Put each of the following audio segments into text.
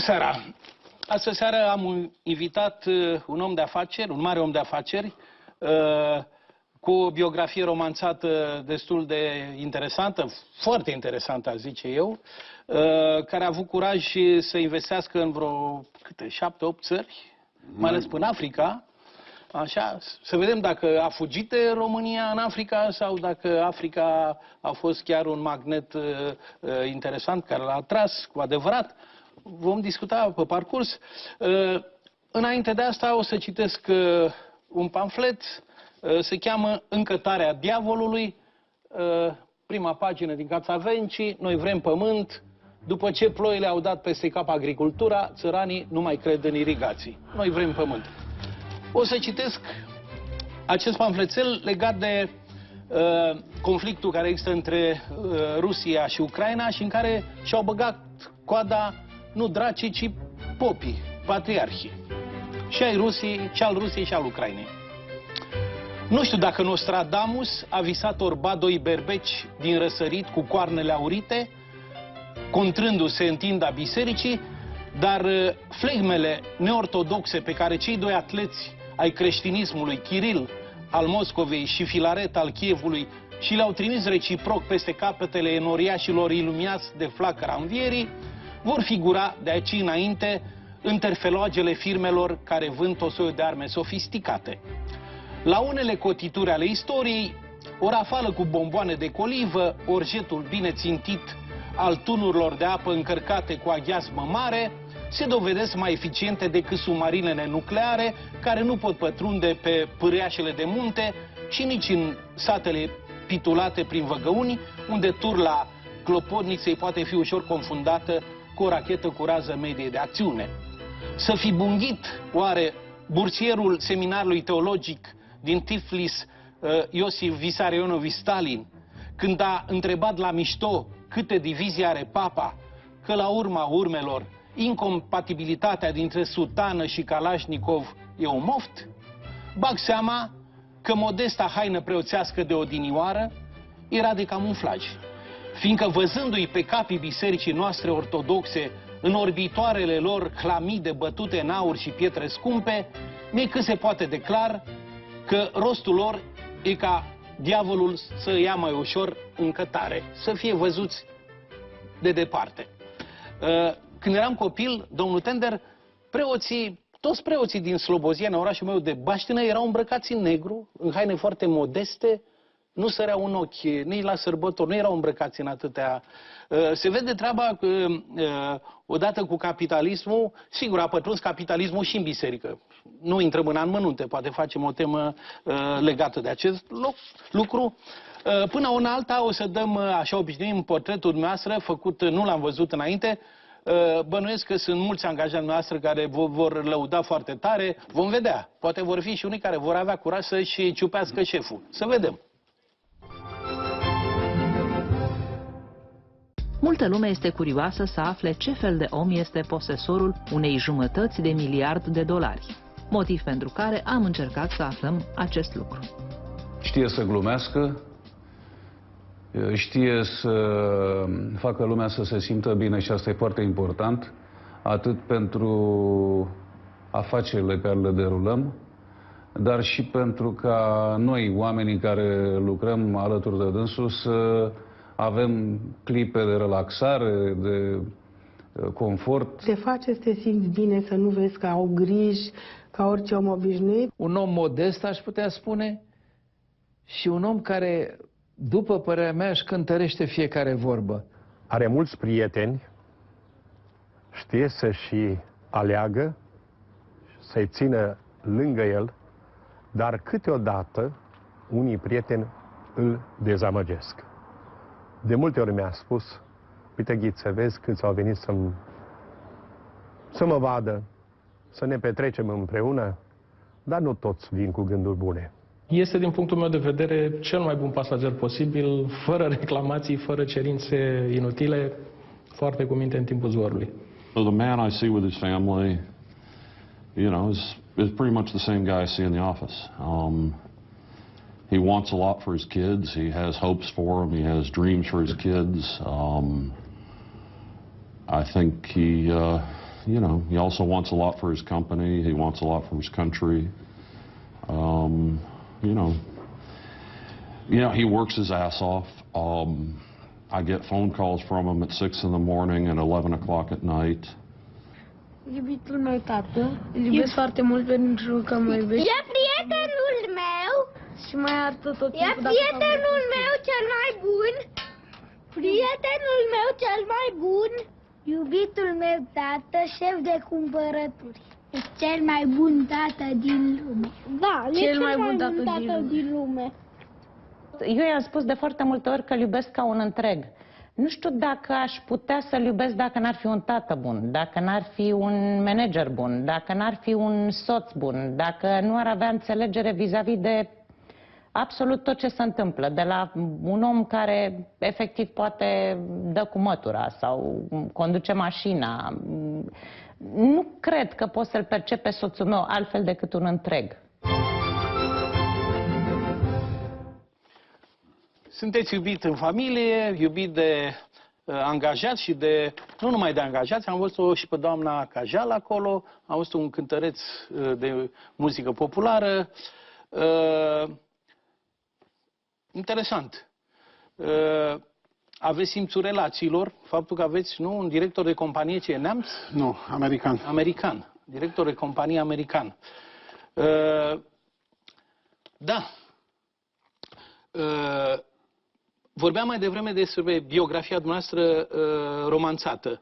seara! Astă seară am invitat un om de afaceri, un mare om de afaceri, cu o biografie romanțată destul de interesantă, foarte interesantă, aș zice eu, care a avut curaj să investească în vreo 7-8 țări, mai ales până Africa. Așa, să vedem dacă a fugit de România în Africa sau dacă Africa a fost chiar un magnet interesant care l-a atras cu adevărat. Vom discuta pe parcurs. Înainte de asta o să citesc un pamflet, se cheamă Încătarea diavolului, prima pagină din Cațavencii, noi vrem pământ, după ce ploile au dat peste cap agricultura, țăranii nu mai cred în irigații. Noi vrem pământ. O să citesc acest pamflețel legat de conflictul care există între Rusia și Ucraina și în care și-au băgat coada nu dracii, ci popii, patriarhii. Și al Rusiei și al Ucrainei. Nu știu dacă Nostradamus a visat orba doi berbeci din răsărit cu coarnele aurite, contrându-se în tinda bisericii, dar flegmele neortodoxe pe care cei doi atleți ai creștinismului, Kiril al Moscovei și Filaret al Chievului, și le-au trimis reciproc peste capetele enoriașilor iluminați de flacăra învierii, vor figura de aici înainte în terfeloagele firmelor care vând tot soiul de arme sofisticate. La unele cotituri ale istoriei, o rafală cu bomboane de colivă, ori jetul bine țintit al tunurilor de apă încărcate cu aghiazmă mare, se dovedesc mai eficiente decât submarinele nucleare, care nu pot pătrunde pe pâriașele de munte și nici în satele pitulate prin văgăuni, unde turla clopotniței poate fi ușor confundată cu o rachetă cu rază medie de acțiune. Să fi bunghit, oare, bursierul seminarului teologic din Tiflis, Iosif Vissarionovici Stalin, când a întrebat la mișto câte divizii are papa, că la urma urmelor incompatibilitatea dintre sutană și Kalashnikov e un moft? Bag seama că modesta haină preoțească de odinioară era de camuflaj, fiindcă văzându-i pe capii bisericii noastre ortodoxe în orbitoarele lor clamide bătute în aur și pietre scumpe, mi-e cât se poate de clar că rostul lor e ca diavolul să ia mai ușor în cătare, să fie văzuți de departe. Când eram copil, domnul Tender, toți preoții din Slobozia, orașul meu de baștină, erau îmbrăcați în negru, în haine foarte modeste, nu săreau în ochi, nici la sărbători, nu erau îmbrăcați în atâtea. Se vede treaba că, odată cu capitalismul, sigur, a pătruns capitalismul și în biserică. Nu intrăm în amănunte, poate facem o temă legată de acest lucru. Până una alta o să dăm, așa obișnuim, portretul dumneavoastră, făcut, nu l-am văzut înainte. Bănuiesc că sunt mulți angajați noastre care vor lăuda foarte tare. Vom vedea. Poate vor fi și unii care vor avea curaj să-și ciupească șeful. Să vedem. Multă lume este curioasă să afle ce fel de om este posesorul unei $1/2 de miliard, motiv pentru care am încercat să aflăm acest lucru. Știe să glumească, știe să facă lumea să se simtă bine și asta e foarte important, atât pentru afacerile care le derulăm, dar și pentru ca noi, oamenii care lucrăm alături de dânsul, să avem clipe de relaxare, de confort. Te face să te simți bine, să nu vezi că au griji, ca orice om obișnuit. Un om modest, aș putea spune, și un om care, după părerea mea, își cântărește fiecare vorbă. Are mulți prieteni, știe să și aleagă, să-i țină lângă el, dar câteodată unii prieteni îl dezamăgesc. De multe ori mi-a spus, uite Ghiță, vezi câți au venit să mă vadă, să ne petrecem împreună, dar nu toți vin cu gânduri bune. Este, din punctul meu de vedere, cel mai bun pasager posibil, fără reclamații, fără cerințe inutile, foarte cu minte în timpul zborului. So the man I see with his family, you know, is pretty much the same guy I see in the office. He wants a lot for his kids. He has hopes for them. He has dreams for his kids. I think he you know, he also wants a lot for his company. He wants a lot for his country. You know, he works his ass off. I get phone calls from him at 6 in the morning and 11 o'clock at night. Iubitul meu tată, îl iubesc foarte mult pentru că mă iubește. E prietenul meu. Și mai arată tot E timpul. prietenul meu cel mai bun. Prietenul meu cel mai bun. Iubitul meu tată, șef de cumpărături. E cel mai bun tată din lume. Da, e cel mai bun tată din lume. Eu i-am spus de foarte multe ori că îl iubesc ca un întreg. Nu știu dacă aș putea să-l iubesc dacă n-ar fi un tată bun, dacă n-ar fi un manager bun, dacă n-ar fi un soț bun, dacă nu ar avea înțelegere vis-a-vis de absolut tot ce se întâmplă, de la un om care efectiv poate dă cu mătura sau conduce mașina. Nu cred că pot să-l percep pe soțul meu altfel decât un întreg. Sunteți iubit în familie, iubit de angajați și de, nu numai de angajați, am văzut-o și pe doamna Cajal acolo, am văzut un cântăreț de muzică populară. Interesant. Aveți simțul relațiilor, faptul că aveți, nu, un director de companie, ce e, neamț? Nu, american. American. Director de companie american. Da. Vorbeam mai devreme despre biografia dumneavoastră romanțată.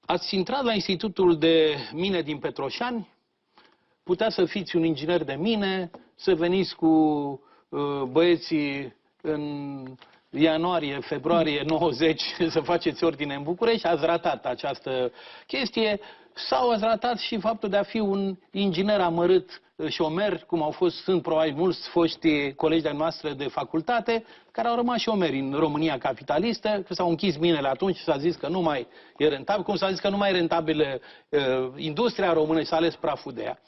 Ați intrat la Institutul de Mine din Petroșani, putea să fiți un inginer de mine, să veniți cu băieții în ianuarie, februarie 90 să faceți ordine în București, ați ratat această chestie, sau ați ratat și faptul de a fi un inginer amărât șomer, cum sunt probabil mulți foști colegi de noastre de facultate, care au rămas șomeri în România capitalistă, că s-au închis minele atunci și s-a zis că nu mai e rentabil, cum s-a zis că nu mai e rentabilă industria română și s-a ales praful de ea.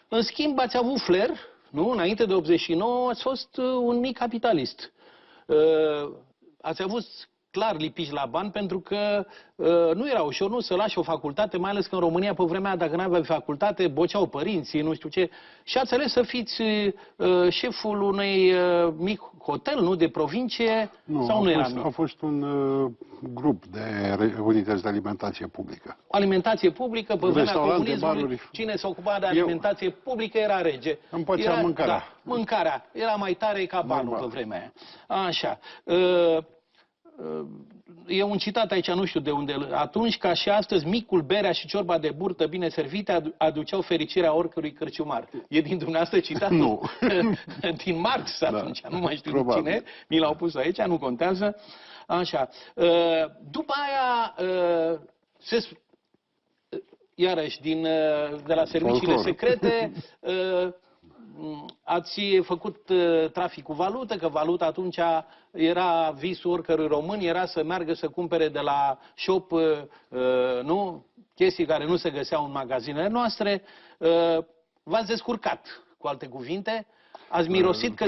În schimb, ați avut flair, nu? Înainte de 89 ați fost un mic capitalist. Ați avut clar lipici la bani, pentru că nu era ușor, nu, să lași o facultate, mai ales că în România, pe vremea, dacă nu aveai facultate, boceau părinții, nu știu ce. Și ați ales să fiți șeful unui mic hotel, nu, de provincie, nu, sau nu era mic? A fost un grup de unități de alimentație publică. Alimentație publică, pe vremea comunismului, cine se ocupa de alimentație publică era rege. Împățea mâncarea. Da, mâncarea. Era mai tare ca banul pe vremea aia. Așa. E un citat aici, nu știu de unde. Atunci, ca și astăzi, micul, berea și ciorba de burtă bine servite aduceau fericirea oricărui cârciumar. E din dumneavoastră citat? Nu. Din Marx atunci, da. Nu mai știu Probabil. cine. Mi l-au pus aici, nu contează. Așa. După aia, iarăși, de la serviciile secrete, ați făcut trafic cu valută, că valuta atunci era visul oricărui român, era să meargă să cumpere de la shop, nu, chestii care nu se găseau în magazinele noastre. V-ați descurcat, cu alte cuvinte. Ați mirosit că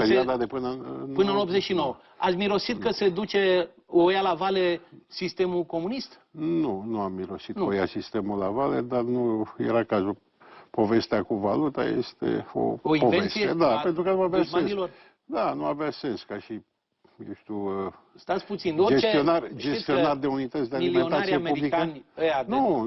până în 89. Ați mirosit că se duce o ia la vale sistemul comunist? Nu, nu am mirosit o ia sistemul la vale, dar nu era cazul. Povestea cu valuta este o invenție? Poveste. Da, pentru că nu avea sens. Dușmanilor? Da, nu avea sens ca și, eu știu, stați puțin, gestionar de unități de alimentație publică.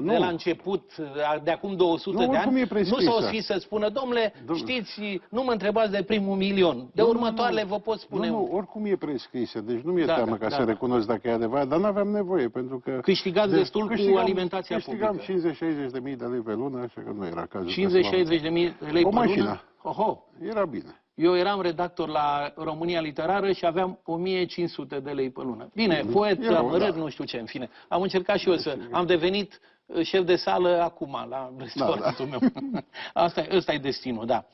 De la început, de acum 200 de ani, nu s-au scris să spună, domnule, știți, nu mă întrebați de primul milion, de următoarele vă pot spune. Nu, oricum e prescrisă, deci nu mi-e teamă ca să recunosc dacă e adevărat, dar nu aveam nevoie, pentru că... Câștigați destul cu alimentația publică. Câștigam 50-60 de mii de lei pe lună, așa că nu era cazul. 50-60 de mii de lei pe lună? Oho. Era bine. Eu eram redactor la România Literară și aveam 1500 de lei pe lună. Bine, poet, amărât, nu știu ce, în fine. Am încercat și eu să... Am devenit șef de sală acum, la restaurantul meu. Ăsta e destinul, da.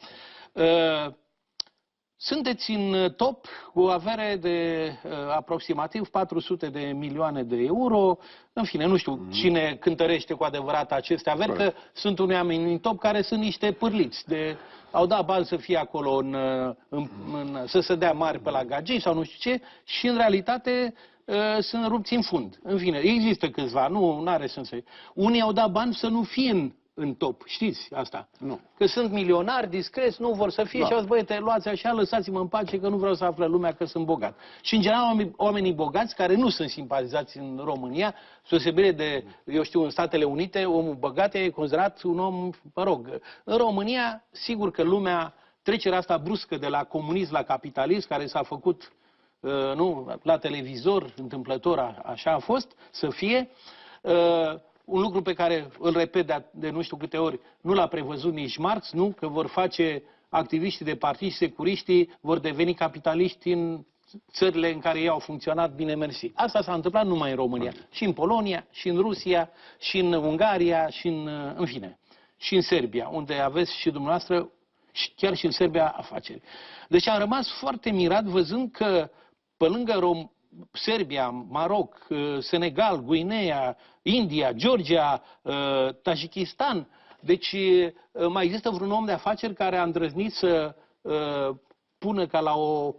Sunteți în top cu o avere de aproximativ 400 de milioane de euro. În fine, nu știu cine cântărește cu adevărat aceste averi, că sunt unii oameni în top care sunt niște pârliți. Au dat bani să fie acolo, să se dea mari pe la gagii sau nu știu ce, și în realitate sunt rupți în fund. În fine, există câțiva, nu are sens să... Unii au dat bani să nu fie în top, știți asta? Nu. Că sunt milionari, discreți, nu vor să fie și au zis, băi, te luați așa, lăsați-mă în pace că nu vreau să afle lumea că sunt bogat. Și în general oamenii bogați care nu sunt simpatizați în România, deosebire de, eu știu, în Statele Unite, omul bogat e considerat un om, mă rog, în România, sigur că lumea, trecerea asta bruscă de la comunism la capitalism, care s-a făcut nu, la televizor, întâmplător, așa a fost, să fie, un lucru pe care îl repet de nu știu câte ori, nu l-a prevăzut nici Marx, nu? Că vor face activiștii de partid și securiștii, vor deveni capitaliști în țările în care ei au funcționat bine mersi. Asta s-a întâmplat numai în România. Și în Polonia, și în Rusia, și în Ungaria, și în fine, și în Serbia, unde aveți și dumneavoastră, chiar și în Serbia, afaceri. Deci am rămas foarte mirat văzând că pe lângă Serbia, Maroc, Senegal, Guinea, India, Georgia, Tajikistan. Deci mai există vreun om de afaceri care a îndrăznit să pună ca la o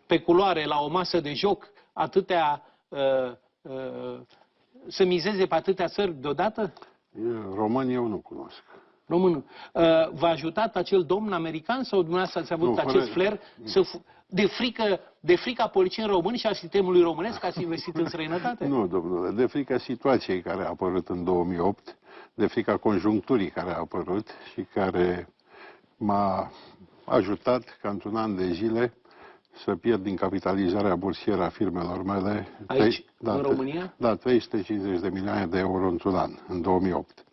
pe culoare, la o masă de joc, atâtea să mizeze pe atâtea țări deodată? Români eu nu cunosc. Român. V-a ajutat acel domn american sau dumneavoastră ați avut acest flair de frica poliției români și a sistemului românesc ați investit în străinătate? Nu, domnule, de frica situației care a apărut în 2008, de frica conjuncturii care a apărut și care m-a ajutat ca într-un an de zile să pierd din capitalizarea bursieră a firmelor mele. Aici, în România? Da, 350 de milioane de euro într-un an, în 2008.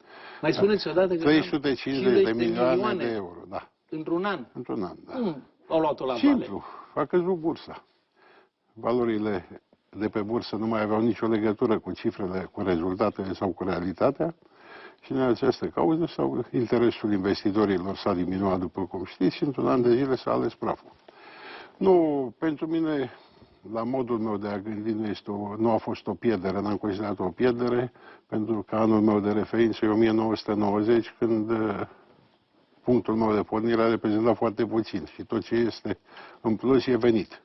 Mai spuneți odată că 350 de milioane de euro, da. Într-un an? Într-un an, da. Cum au luat-o la Simplu, a căzut bursa. Valorile de pe bursă nu mai aveau nicio legătură cu cifrele, cu rezultatele sau cu realitatea și în această cauză sau interesul investitorilor s-a diminuat, după cum știți, și într-un an de zile s-a ales praful. Nu, pentru mine, la modul meu de a gândi, nu a fost o pierdere, n-am considerat-o o pierdere, pentru că anul meu de referință e 1990, când punctul meu de pornire a reprezentat foarte puțin și tot ce este în plus e venit.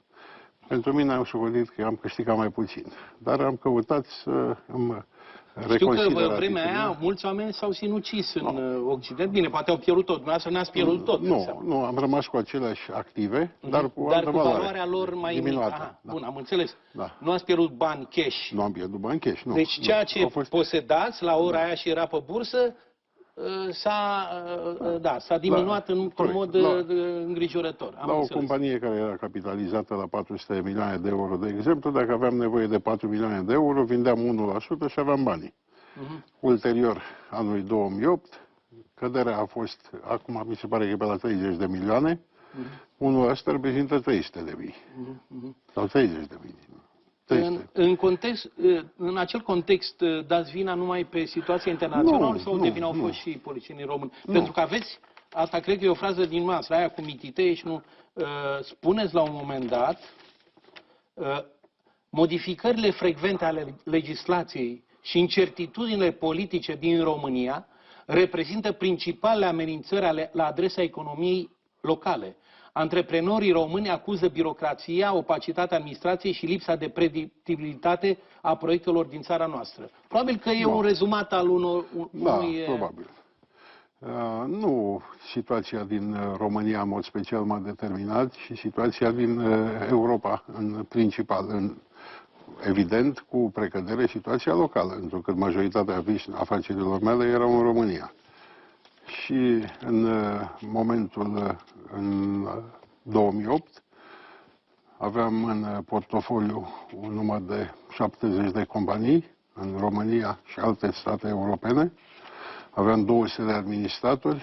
Pentru mine am socotit că am câștigat mai puțin, dar am căutat să îmi reconsider. Știu că în vremea aia mulți oameni s-au sinucis în Occident. Bine, poate au pierdut tot, dumneavoastră n-ați pierdut tot. Nu, am rămas cu aceleași active, dar cu altă valoare. Valoarea lor mai mică. Bun, am înțeles. Da. Nu ați pierdut bani cash. Nu am pierdut bani cash, nu. Deci ceea ce posedați la ora aia și era pe bursă, s-a diminuat într-un mod îngrijorător. La o companie care era capitalizată la 400 de milioane de euro, de exemplu, dacă aveam nevoie de 4 milioane de euro, vindeam 1% și aveam banii. Ulterior, anului 2008, căderea a fost, acum mi se pare că e pe la 30 de milioane, 1% reprezintă 300 de mii. Sau 30 de mii. În acel context, dați vina numai pe situația internațională sau de vină au fost și politicienii români? Pentru că aveți, asta cred că e o frază din noastră, aia cu mititei și nu... Spuneți la un moment dat, modificările frecvente ale legislației și incertitudinile politice din România reprezintă principalele amenințări la adresa economiei locale. Antreprenorii români acuză birocrația, opacitatea administrației și lipsa de predictibilitate a proiectelor din țara noastră. Probabil că e un rezumat al unui... Da, probabil. Nu situația din România în mod special m-a determinat, și situația din Europa în principal. Evident, cu precădere, situația locală, pentru că majoritatea afacerilor mele erau în România. Și în momentul, în 2008, aveam în portofoliu un număr de 70 de companii în România și alte state europene. Aveam 200 de administratori,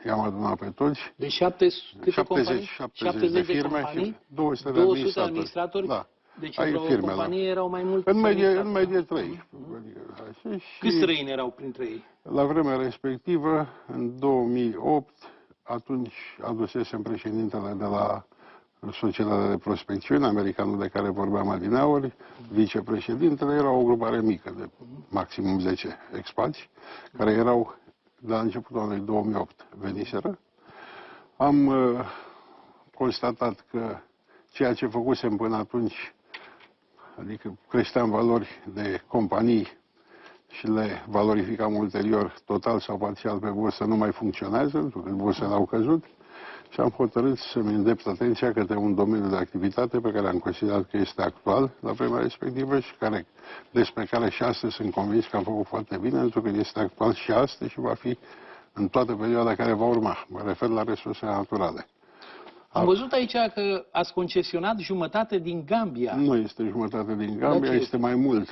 i-am adunat pe toți. Deci 70 de firme și 200 de administratori. Da. Deci într-o companie erau mai mulți... În medie 3. Câți străini erau printre ei? La vremea respectivă, în 2008, atunci adusesem președintele de la Societatea de Prospecțiune, americanul de care vorbeam adineauri, vicepreședintele, era o grupare mică de maximum 10 expați, care erau de la începutul anului 2008 veniseră. Am constatat că ceea ce făcusem până atunci, adică creșteam valori de companii și le valorificam ulterior, total sau parțial pe bursă, nu mai funcționează, pentru că bursele au căzut. Și am hotărât să-mi îndrept atenția către un domeniu de activitate pe care am considerat că este actual la vremea respectivă și despre care și astăzi sunt convins că am făcut foarte bine, pentru că este actual și astăzi și va fi în toată perioada care va urma. Mă refer la resursele naturale. Am văzut aici că ați concesionat jumătate din Gambia. Nu este jumătate din Gambia, este mai mult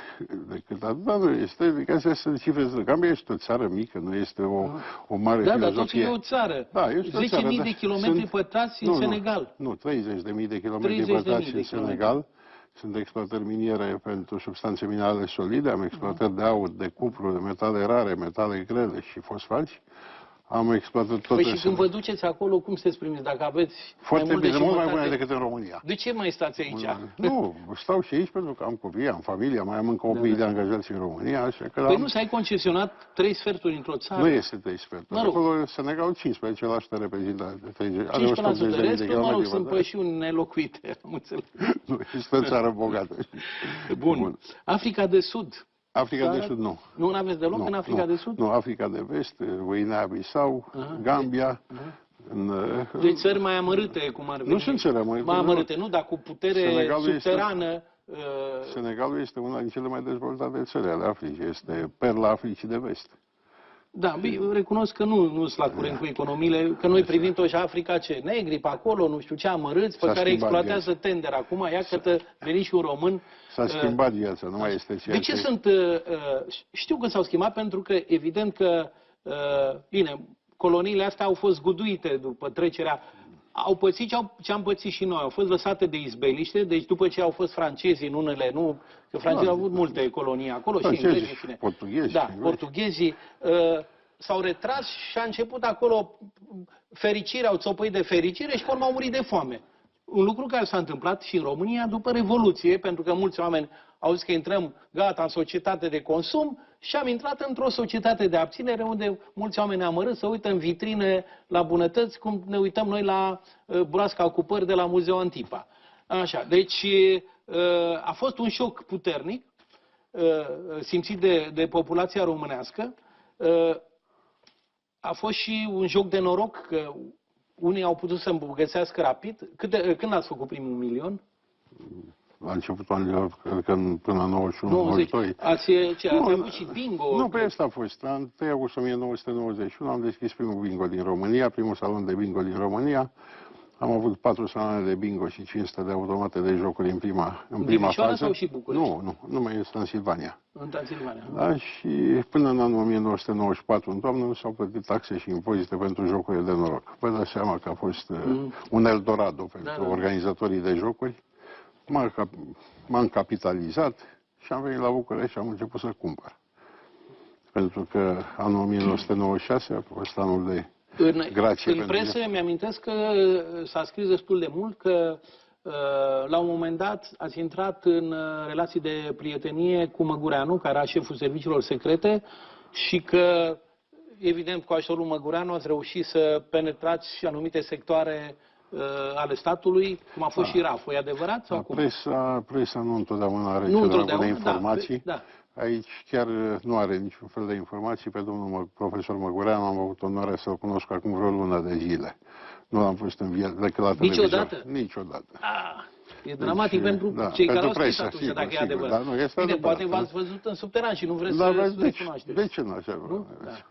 decât atât, dar nu este. Adică astea sunt cifre. Gambia este o țară mică, nu este o mare filozofie. Da, dar totuși e o țară. Da, este o țară. 10.000 de kilometri pătrați în Senegal. Nu, 30.000 de kilometri pătrați în Senegal. Sunt exploatări miniere pentru substanțe minerale solide, am exploatări de aur, de cupru, de metale rare, metale grele și fosfați. Am exploatat tot. Păi și când vă duceți acolo, cum sunteți primiți? Dacă aveți foarte bine, mult mai bune decât în România. De ce mai stați aici? Nu, stau și aici pentru că am copii, am familie, mai am încă 8.000 de angajați în România, așa că... Păi nu s-ai concesionat 3 sferturi într-o țară? Nu este 3 sferturi. Acolo Senegal 15% reprezintă 15% de restul, mă rog, sunt pășiuni nelocuite, am înțeles. Nu, este o țară bogată. Bun. Africa de Sud. Africa de Sud nu. Nu aveți deloc în Africa de Sud? Nu, Africa de Vest, Guinea-Bissau, Gambia. Deci țări mai amărâte, cum ar veni. Nu sunt țări amărâte. Mai amărâte, nu, dar cu putere subterană. Senegalul este una din cele mai dezvoltate țări ale Africii. Este perla Africii de Vest. Da, recunosc că nu sunt la curent cu economiile, că noi privim tot și Africa ce negri pe acolo, nu știu ce amărâți, pe care exploatează tender acum, iată, veni și un român. S-a schimbat viața, nu mai este ceea de ce sunt, știu că s-au schimbat pentru că evident că, bine, coloniile astea au fost guduite după trecerea, au pățit ce am pățit și noi, au fost lăsate de izbeliște, deci după ce au fost francezii în unele, nu, că francezii au avut multe colonii acolo și englezii, în fine. Portughezi. Da, portughezii s-au retras și a început acolo fericirea, au țopăit de fericire și până au murit de foame. Un lucru care s-a întâmplat și în România după Revoluție, pentru că mulți oameni au zis că intrăm, gata, în societate de consum și am intrat într-o societate de abținere unde mulți oameni amărât să uită în vitrine la bunătăți, cum ne uităm noi la broasca cu păr de la Muzeul Antipa. Așa, deci a fost un șoc puternic simțit de populația românească. A fost și un joc de noroc că unii au putut să îmbogățească rapid. Când ați făcut primul 1.000.000? La începutul anilor, cred că până 91-92. Ați avut și bingo? Nu, pe asta a fost. În 3 august 1991 am deschis primul bingo din România, primul salon de bingo din România. Am avut 4 saloane de bingo și 500 de automate de jocuri în prima fază. Sau și București? Nu, numai în Transilvania. În Transilvania. Da, și până în anul 1994, în toamnă, nu s-au plătit taxe și impozite pentru jocurile de noroc. Vă dați seama că a fost un Eldorado pentru organizatorii de jocuri. M-am capitalizat și am venit la București și am început să cumpăr. Pentru că anul 1996 a fost anul de grație. În presă mi-amintesc că s-a scris destul de mult că la un moment dat ați intrat în relații de prietenie cu Măgureanu, care era șeful serviciilor secrete, și că, evident, cu ajutorul Măgureanu ați reușit să penetrați anumite sectoare ale statului, cum a fost și RAF. E adevărat? Sau cum? Presa nu întotdeauna are cele bune informații. Da. Aici chiar nu are niciun fel de informații. Pe domnul profesor Măgureanu am avut onoarea să-l cunosc acum vreo lună de zile. Nu l-am fost în viață decât la televizor. Niciodată? Niciodată. E dramatic pentru cei care au scris atunci, dacă e adevărat. Bine, poate v-ați văzut în subteran și nu vreți să recunoașteți. De ce nu așa vreau?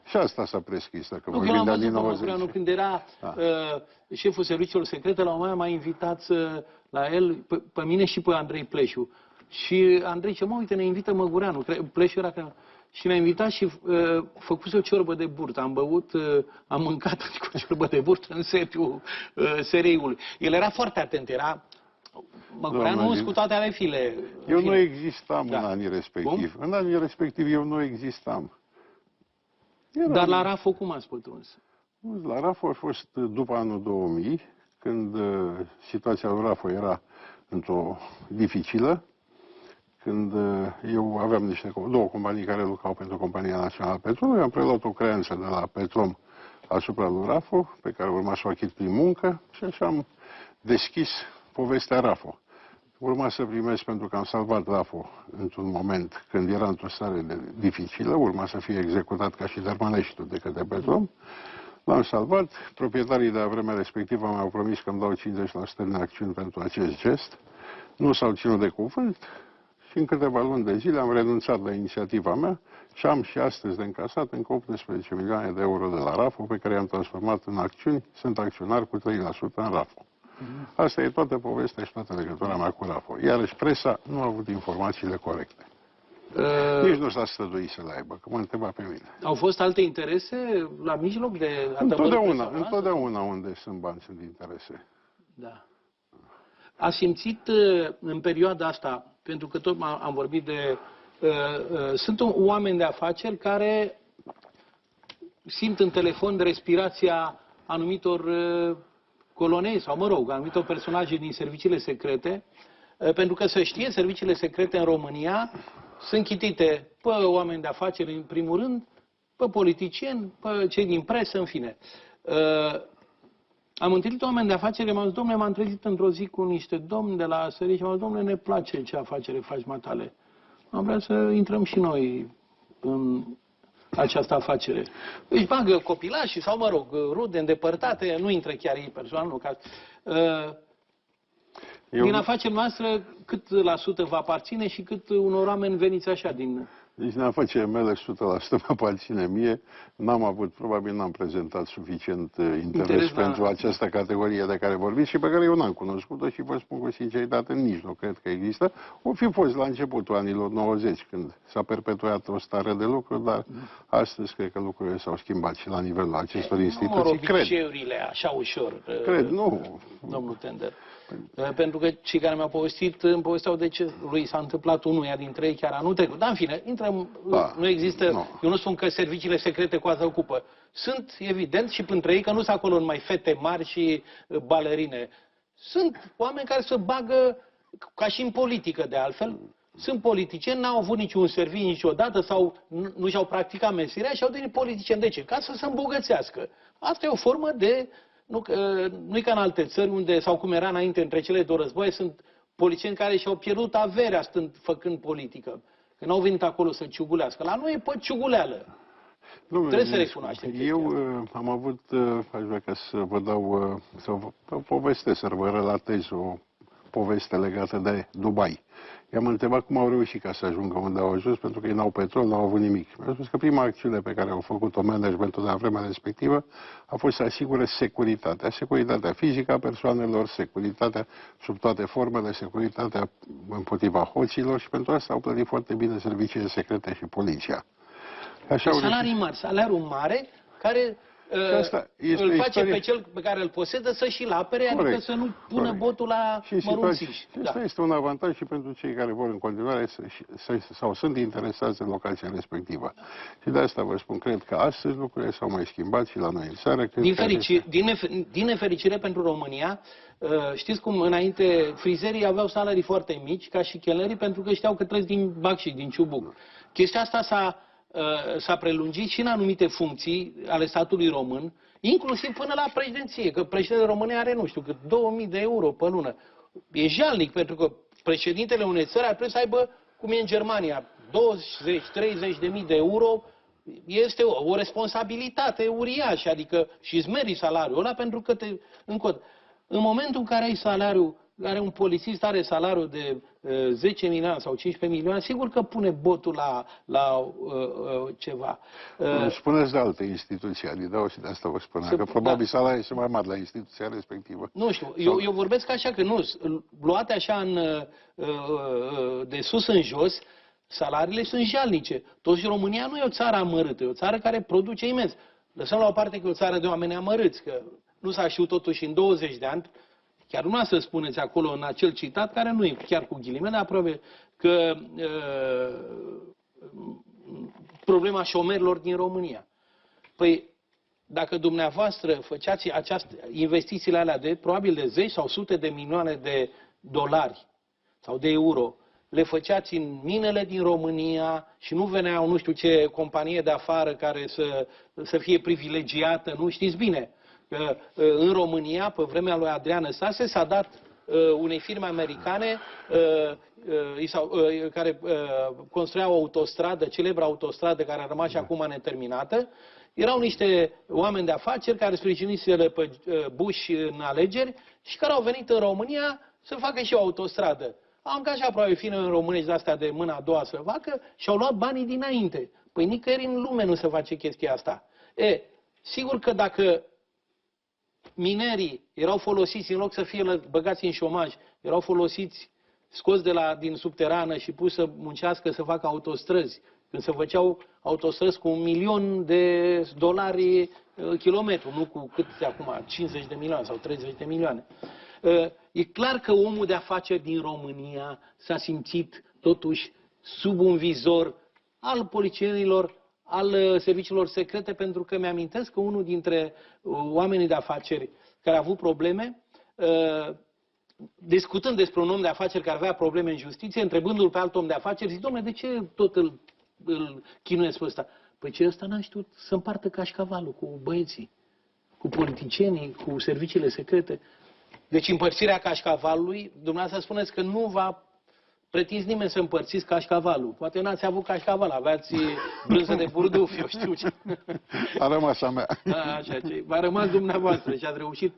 Și asta s-a prescris. Nu, că l-am văzut pe Măgureanu când era șeful serviciilor secrete, la un moment m-a invitat la el, pe mine și pe Andrei Pleșu. Și Andrei ce uite, ne invită Măgureanu. Pleșu era și ne-a invitat și făcuse o ciorbă de burtă. Am băut, am mâncat cu o ciorbă de burtă în setul SRI-ului. El era foarte atent, era Măgureanu cu toate ale file. Eu nu existam în anii respectivi. În anii respectivi eu nu existam. Dar la RAF cum ați pătruns? La RAF a fost după anul 2000, când situația lui RAF era într-o dificilă, când eu aveam două companii care lucrau pentru Compania Națională Petrol, eu am preluat o creanță de la Petrom asupra lui RAFO, pe care urma să o achit prin muncă, și așa am deschis povestea RAFO. Urma să primesc, pentru că am salvat RAFO într-un moment când era într-o stare dificilă, urma să fie executat ca și Dărmăneștiul de către Petrom. L-am salvat, proprietarii de la vremea respectivă mi-au promis că îmi dau 50% din acțiuni pentru acest gest. Nu s-au ținut de cuvânt și în câteva luni de zile am renunțat la inițiativa mea și am și astăzi de încasat încă 18 milioane de euro de la RAFO, pe care i-am transformat în acțiuni. Sunt acționar cu 3% în RAFO. Asta e toată povestea și toată legătura mea cu RAFO. Iarăși presa nu a avut informațiile corecte. Nici nu s-a străduit să le aibă, că mă întreba pe mine. Au fost alte interese la mijloc de... Întotdeauna unde sunt bani sunt interese. Da. A simțit în perioada asta, pentru că tot am vorbit de... sunt oameni de afaceri care simt în telefon respirația anumitor colonei sau, mă rog, anumitor personaje din serviciile secrete, pentru că, să știe, serviciile secrete în România sunt chitite pe oameni de afaceri, în primul rând, pe politicieni, pe cei din presă, în fine. Am întâlnit oameni de afaceri, m-am zis, domnule, m-am trezit într-o zi cu niște domni de la SRI și m-am zis, domnule, ne place ce afacere faci, matale. Am vrea să intrăm și noi în această afacere. Își bagă copilașii sau, mă rog, rude îndepărtate, nu intră chiar ei personal, nu, ca... Din afacerea noastră, cât la sută vă aparține și cât unor oameni veniți așa din... Deci din afacerea mele 100% mă aparține mie. Probabil n-am prezentat suficient interes pentru această categorie de care vorbiți și pe care eu n-am cunoscut-o și vă spun cu sinceritate, nici nu cred că există. O fi fost la începutul anilor 90, când s-a perpetuat o stare de lucru, dar astăzi cred că lucrurile s-au schimbat și la nivelul acestor instituții. Obiceiurile așa ușor. Cred, nu. Domnul Tender. Pentru că cei care mi-au povestit, îmi povesteau de ce lui s-a întâmplat unuia dintre ei chiar anul trecut. Dar în fine, nu există, eu nu spun că serviciile secrete cu asta ocupă. Sunt, evident, și între ei că nu sunt acolo numai fete mari și balerine. Sunt oameni care se bagă, ca și în politică de altfel, sunt politicieni, n-au avut niciun serviciu niciodată sau nu și-au practicat meseria și au devenit politicieni. De ce? Ca să se îmbogățească. Asta e o formă de... Nu-i ca în alte țări unde, sau cum era înainte, între cele două războaie, sunt politicieni care și-au pierdut averea făcând politică. Că n-au venit acolo să ciugulească. La noi e pe ciuguleală. Trebuie să recunoaștem. Eu am avut, aș vrea ca să vă dau, să vă povestesc, să vă relatez o poveste legată de Dubai. I-am întrebat cum au reușit ca să ajungă unde au ajuns, pentru că ei n-au petrol, n-au avut nimic. Mi-au spus că prima acțiune pe care au făcut-o managementul de la vremea respectivă a fost să asigure securitatea fizică a persoanelor, securitatea sub toate formele, securitatea împotriva hoților și pentru asta au plătit foarte bine serviciile secrete și poliția. Salarii mari, salariul mare care... îl face pe cel pe care îl posedă să și-l apere, adică să nu pună botul la mărunțiși. Asta este un avantaj și pentru cei care vor în continuare sau sunt interesați în locația respectivă. Și de asta vă spun, cred că astăzi lucrurile s-au mai schimbat și la noi în țară. Din nefericire pentru România, știți cum înainte frizerii aveau salarii foarte mici, ca și chelnerii, pentru că știau că trăiesc din bacșic, din ciubuc. Chestia asta s-a prelungit și în anumite funcții ale statului român, inclusiv până la președinție, că președintele României are, nu știu, cât 2000 de euro pe lună. E jalnic, pentru că președintele unei țări ar trebui să aibă, cum e în Germania, 20-30 de mii de euro. Este o responsabilitate uriașă, adică și îți meriți salariul ăla, pentru că în momentul în care ai salariul, care un polițist are salariul de 10 milioane sau 15 milioane, sigur că pune botul la ceva. Spuneți de alte instituții, Adidau, și de asta vă spuneam, că probabil salariile sunt mai mari la instituția respectivă. Nu știu, eu vorbesc așa că nu, luate așa de sus în jos, salariile sunt jalnice. Totuși România nu e o țară amărâtă, e o țară care produce imens. Lăsăm la o parte că e o țară de oameni amărâți, că nu s-a știut totuși în 20 de ani. Chiar nu să spuneți acolo în acel citat, care nu e chiar cu ghilimele, aproape că problema șomerilor din România. Păi, dacă dumneavoastră făceați investițiile alea de probabil de 10 sau sute de milioane de dolari sau de euro, le făceați în minele din România și nu veneau nu știu ce companie de afară care să fie privilegiată, nu știți bine. Că în România, pe vremea lui Adrian Năstase, s-a dat unei firme americane care construiau o autostradă, celebră autostradă care a rămas și acum neterminată. Erau niște oameni de afaceri care sprijiniseră pe Bush în alegeri și care au venit în România să facă și o autostradă. Au angajat probabil firme românești de astea de mâna a doua să facă și au luat banii dinainte. Păi nicăieri în lume nu se face chestia asta. Sigur că dacă minerii erau folosiți, în loc să fie băgați în șomaj, erau folosiți, scoți din subterană și pus să muncească, să facă autostrăzi. Când se făceau autostrăzi cu $1.000.000 kilometru, nu cu cât acum, 50 de milioane sau 30 de milioane. E clar că omul de afaceri din România s-a simțit totuși sub un vizor al polițienilor, al serviciilor secrete, pentru că mi-amintesc că unul dintre oamenii de afaceri care a avut probleme, discutând despre un om de afaceri care avea probleme în justiție, întrebându-l pe alt om de afaceri, zic, dom'le, de ce tot îl chinuiesc pe ăsta? Păi ce ăsta n-a știut să împartă cașcavalul cu băieții, cu politicienii, cu serviciile secrete. Deci împărțirea cașcavalului, dumneavoastră spuneți că nu va pretins nimeni să împărțiți cașcavalul. Poate n-ați avut cașcaval, aveați brânză de burduf, eu știu ce. A rămas a mea. Așa, v-a rămas dumneavoastră și ați reușit.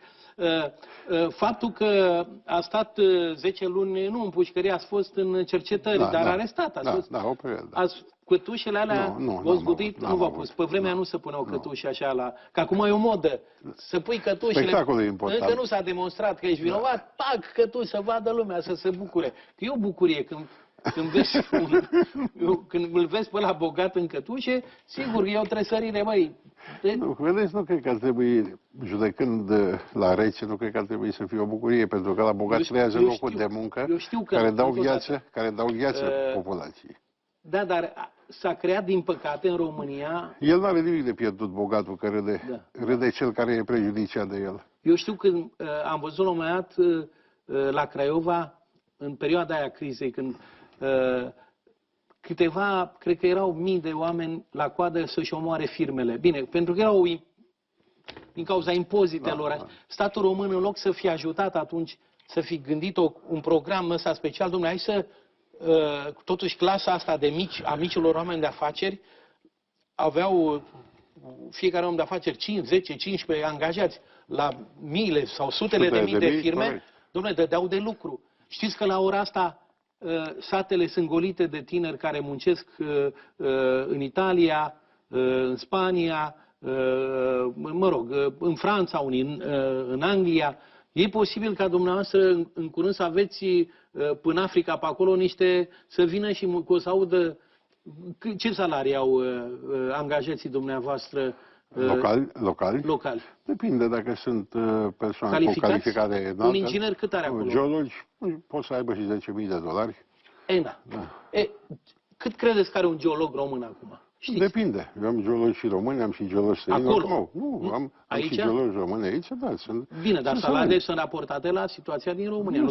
Faptul că a stat 10 luni, nu în pușcărie, ați fost în cercetări, dar arestat. Ați fost, o perioadă. Cătușele alea v-ați zgudit, nu v-au pus. Pe vremea nu se puneau cătuși așa la... Că acum e o modă. Să pui cătușele... Spectacolul e important. Încă nu s-a demonstrat că ești vinovat, pac, cătuși, să vadă lumea, să se bucure. Că e o bucurie când îl vezi pe la bogat în cătușe, sigur, e o tresărire, băi. Vedeți, nu cred că ar trebui, judecând la rece, nu cred că ar trebui să fie o bucurie, pentru că la bogat creează locuri de muncă care dau viață populației. Da, dar s-a creat, din păcate, în România... El nu are nimic de pierdut, bogatul, că râde cel care e prejudiciat de el. Eu știu că am văzut la un moment dat la Craiova, în perioada aia crizei, când câteva, cred că erau mii de oameni la coadă să-și omoare firmele. Bine, pentru că erau din cauza impozitelor. Statul român, în loc să fie ajutat atunci, să fi gândit un program ăsta special, domnule, hai să totuși clasa asta de mici, a micilor oameni de afaceri, aveau fiecare om de afaceri 5, 10, 15 angajați la miile sau sutele de mii de firme, domnule, dădeau de lucru. Știți că la ora asta satele sunt golite de tineri care muncesc în Italia, în Spania, mă rog, în Franța, unii în Anglia. E posibil ca dumneavoastră în curând să aveți până Africa, pe acolo, să vină și să audă ce salarii au angajații dumneavoastră locali? Depinde dacă sunt persoane cu calificare înaltă. Un inginer cât are acolo? Geologi pot să aibă și $10.000. Cât credeți că are un geolog român acum? Știți? Depinde. Eu am geologi și români, am și geologi străini. Acolo? Nu, am și geologi români aici, da. Bine, dar salariile sunt raportate la situația din România.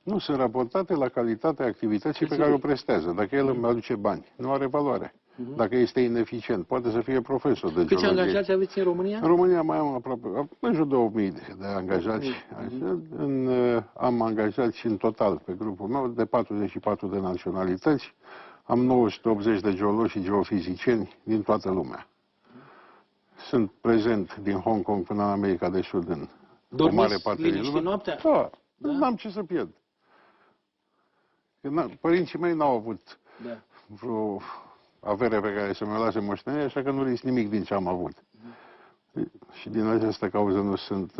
Nu sunt raportate la calitatea activității pe care o prestează. Dacă el îmi aduce bani, nu are valoare. Dacă este ineficient, poate să fie profesor de geologie. Câți angajați aveți în România? În România mai am aproape, în jur de 8.000 de angajați. Am angajați în total pe grupul meu de 44 de naționalități. Am 980 de geologi și geofizicieni din toată lumea. Sunt prezent din Hong Kong până în America de Sud în o mare parte din lume. Noaptea? Da, n-am ce să pierd. Părinții mei n-au avut vreo avere pe care să mi-o lase moștenire, așa că nu risc nimic din ce am avut. Și din această cauză nu sunt...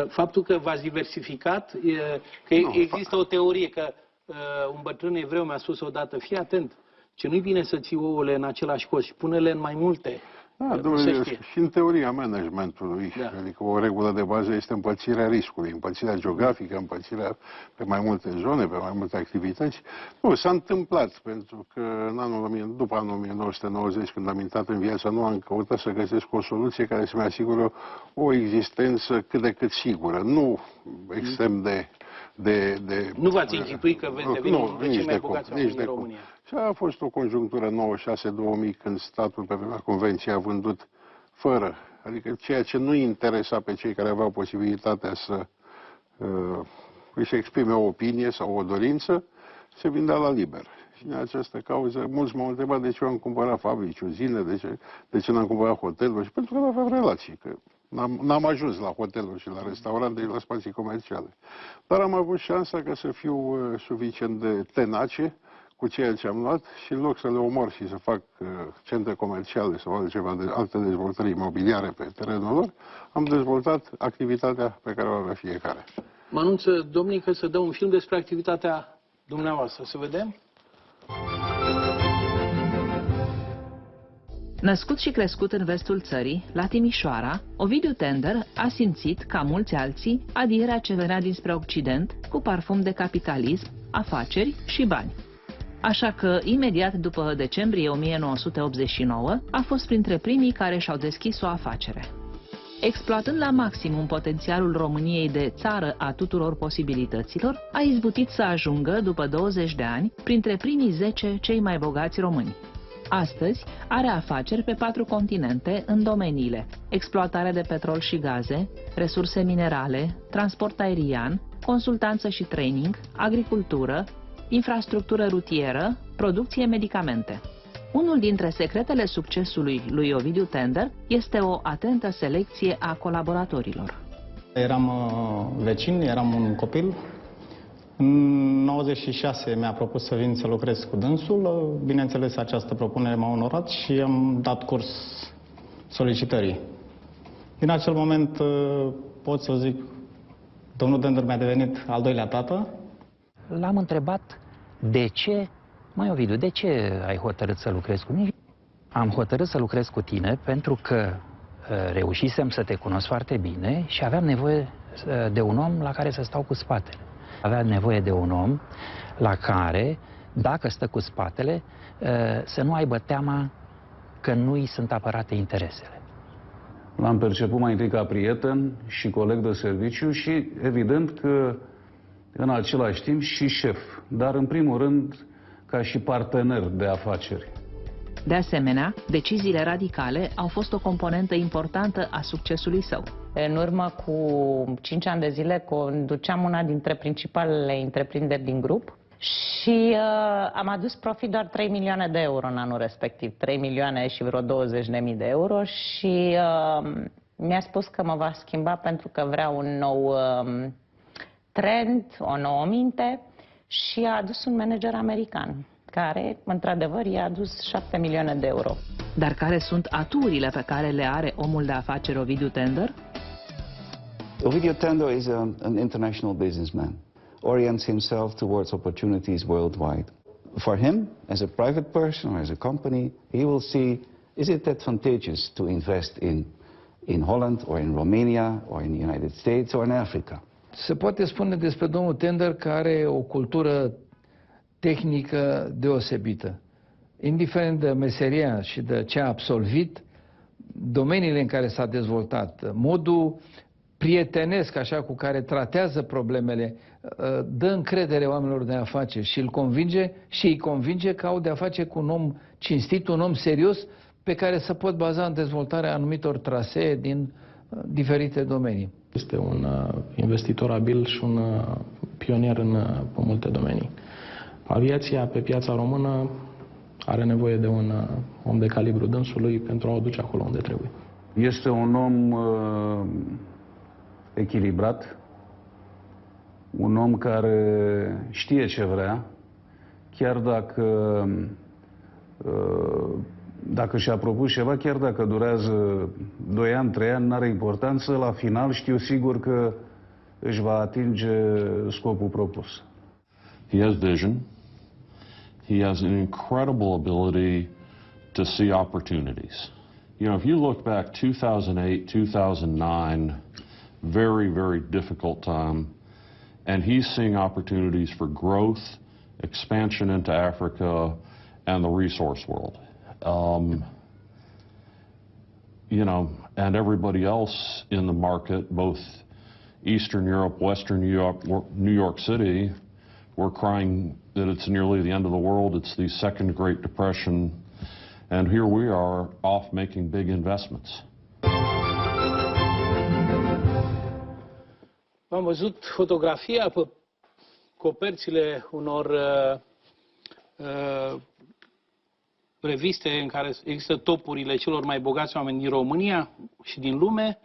Faptul că v-ați diversificat, că există o teorie că un bătrân evreu mi-a spus odată, fii atent, ce nu-i bine să ții ouăle în același coș, pune-le în mai multe. Da, domnule, și în teoria managementului, adică o regulă de bază este împărțirea riscului, împărțirea geografică, împărțirea pe mai multe zone, pe mai multe activități. Nu, s-a întâmplat, pentru că după anul 1990, când am intrat în viață, nu am căutat să găsesc o soluție care să-mi asigură o existență cât de cât sigură, nu extrem de... Nu v-ați închipuit că veți deveni unul de cei mai bogați oameni din România? Și a fost o conjunctură 96-2000 când statul pe vremea Convenției a vândut fără, adică ceea ce nu interesa pe cei care aveau posibilitatea să își exprime o opinie sau o dorință, se vindea la liber. Și în această cauză, mulți m-au întrebat de ce eu am cumpărat fabrici, uzine, de ce n-am cumpărat hoteluri, și pentru că nu aveam relații, că n-am ajuns la hoteluri și la restaurante și la spații comerciale. Dar am avut șansa ca să fiu suficient de tenace cu ceea ce am luat și în loc să le omor și să fac centre comerciale sau altceva de alte dezvoltări imobiliare pe terenul lor, am dezvoltat activitatea pe care o avea fiecare. Mă anunță domnii că să dă un film despre activitatea dumneavoastră. Să vedem? Născut și crescut în vestul țării, la Timișoara, Ovidiu Tender a simțit, ca mulți alții, adierea ce venea dinspre Occident, cu parfum de capitalism, afaceri și bani. Așa că, imediat după decembrie 1989, a fost printre primii care și-au deschis o afacere. Exploatând la maximum potențialul României de țară a tuturor posibilităților, a izbutit să ajungă, după 20 de ani, printre primii 10 cei mai bogați români. Astăzi are afaceri pe 4 continente în domeniile exploatare de petrol și gaze, resurse minerale, transport aerian, consultanță și training, agricultură, infrastructură rutieră, producție medicamente. Unul dintre secretele succesului lui Ovidiu Tender este o atentă selecție a colaboratorilor. Eram vecini, eram un copil. În 96 mi-a propus să vin să lucrez cu dânsul. Bineînțeles, această propunere m-a onorat și am dat curs solicitării. Din acel moment, pot să zic, domnul Tender mi-a devenit al doilea tată. L-am întrebat de ce, mai Ovidiu, de ce ai hotărât să lucrezi cu mine? Am hotărât să lucrez cu tine pentru că reușisem să te cunosc foarte bine și aveam nevoie de un om la care să stau cu spatele. Aveam nevoie de un om la care, dacă stă cu spatele, să nu aibă teama că nu îi sunt apărate interesele. L-am perceput mai întâi ca prieten și coleg de serviciu și, evident, că în același timp și șef, dar în primul rând ca și partener de afaceri. De asemenea, deciziile radicale au fost o componentă importantă a succesului său. În urmă cu 5 ani de zile conduceam una dintre principalele întreprinderi din grup și am adus profit doar 3 milioane de euro în anul respectiv, 3 milioane și vreo 20.000 de euro și mi-a spus că mă va schimba pentru că vrea un nou trend, o nouă minte și a adus un manager american care, într-adevăr, i-a adus 7 milioane de euro. Dar care sunt aturile pe care le are omul de afaceri Ovidiu Tender? Ovidiu Tender is an international businessman. Orients himself towards opportunities worldwide. For him, as a private person or as a company, he will see, is it advantageous to invest in Holland or in Romania or in the United States or in Africa? Se poate spune despre domnul Tender că are o cultură tehnică deosebită. Indiferent de meseria și de ce a absolvit, domeniile în care s-a dezvoltat, modul prietenesc așa cu care tratează problemele, dă încredere oamenilor de afaceri și îi convinge că au de a face cu un om cinstit, un om serios pe care să pot baza în dezvoltarea anumitor trasee din diferite domenii. Este un investitor abil și un pionier în multe domenii. Aviația pe piața română are nevoie de un om de calibru dânsului pentru a o duce acolo unde trebuie. Este un om echilibrat, un om care știe ce vrea, chiar dacă și-a propus ceva, chiar dacă durează 2 ani, 3 ani, n-are importanță, la final știu sigur că își va atinge scopul propus. He has vision. He has an incredible ability to see opportunities. You know, if you look back 2008, 2009, very, very difficult time, and he's seeing opportunities for growth, expansion into Africa, and the resource world. You know, and everybody else in the market, both Eastern Europe, Western New York City, we're crying that it's nearly the end of the world. It's the second Great Depression. And here we are off making big investments. am văzut fotografia pe coperțile unor reviste în care există topurile celor mai bogați oameni din România și din lume.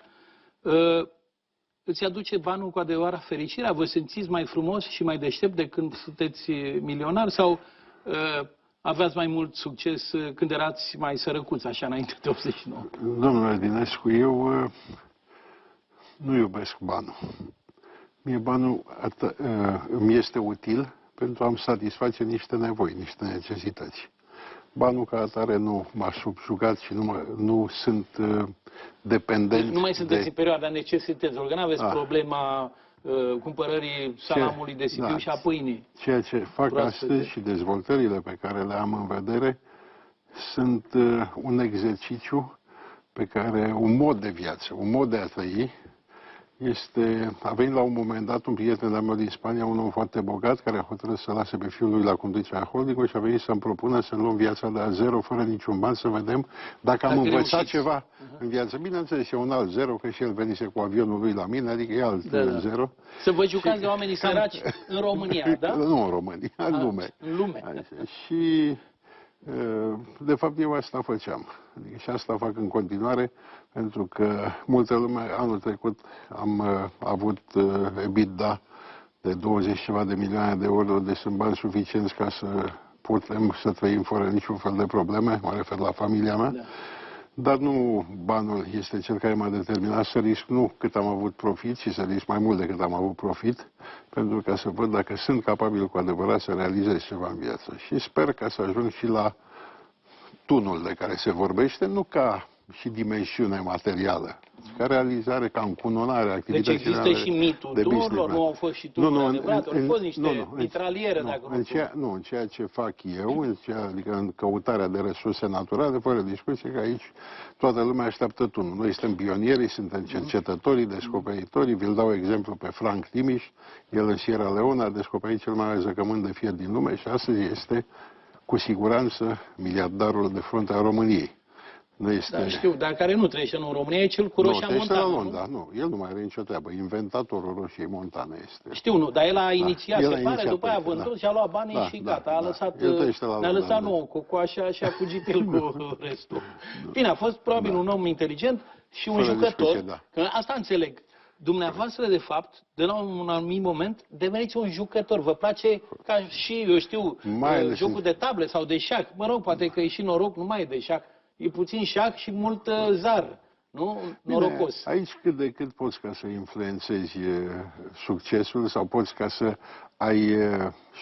Îți aduce banul cu adevărat fericirea? Vă simțiți mai frumos și mai deștept de când sunteți milionar? Sau aveați mai mult succes când erați mai sărăcuți, așa, înainte de 89? Domnule Dinescu, eu nu iubesc banul. Mie banul îmi este util pentru a-mi satisface niște nevoi, niște necesități. Banul ca atare nu m-a subjugat și nu sunt dependent. Nu mai sunteți în perioada necesităților, că nu aveți problema cumpărării salamului de Sibiu și a pâinii. Ceea ce fac astăzi și dezvoltările pe care le am în vedere sunt un exercițiu pe care, un mod de viață, un mod de a trăi, a venit la un moment dat un prieten de-al meu din Spania, un om foarte bogat, care a hotărât să lase pe fiul lui la conducerea holdingului și a venit să-mi propună să luăm viața de la zero, fără niciun ban, să vedem dacă am învățat ceva în viață. Bineînțeles, e un alt zero, că și el venise cu avionul lui la mine, adică e alt zero. Să vă jucați de oamenii săraci în România, da? Nu în România, în lume. În lume. Și de fapt eu asta făceam. Adică și asta fac în continuare, pentru că multă lume, anul trecut am avut EBITDA de 20 ceva de milioane de euro, deci sunt bani suficienți ca să putem să trăim fără niciun fel de probleme, mă refer la familia mea. Da. Dar nu banul este cel care m-a determinat să risc nu cât am avut profit, ci să risc mai mult decât am avut profit, pentru ca să văd dacă sunt capabil cu adevărat să realizez ceva în viață. Și sper ca să ajung și la tunul de care se vorbește, nu ca și dimensiune materială, ca realizare, ca încununare a activităților. Deci există și mitul tunurilor, nu au fost și tunuri adevărate, au fost niște mitraliere, dacă nu. În ceea ce fac eu, adică în căutarea de resurse naturale, fără discuție, că aici toată lumea așteaptă tunul. Noi suntem pionierii, suntem cercetătorii, descoperitorii. Vi-l dau exemplu pe Frank Timiș, el în Sierra Leone a descoperit cel mai mare zăcământ de fier din lume și astăzi este cu siguranță miliardarul de frunte a României. Nu este... Da, știu, dar care nu trăiește în România, e cel cu roșia montană, da, nu? El nu mai are nicio treabă. Inventatorul roșiei montane este. Știu, nu, dar el a inițiat, se pare, după aia a vândut și a luat banii și gata. A lăsat, ne-a lăsat nouă cocoașa și a fugit el cu restul. Bine, a fost probabil un om inteligent și un jucător. Că asta înțeleg. Dumneavoastră, de fapt, de la un anumit moment, deveniți un jucător. Vă place ca și, eu știu, jocul de table sau de șac. Mă rog, poate că e și noroc, nu mai e de șac. E puțin șac și mult zar, nu? Norocos. Bine, aici cât de cât poți ca să influențezi succesul sau poți ca să ai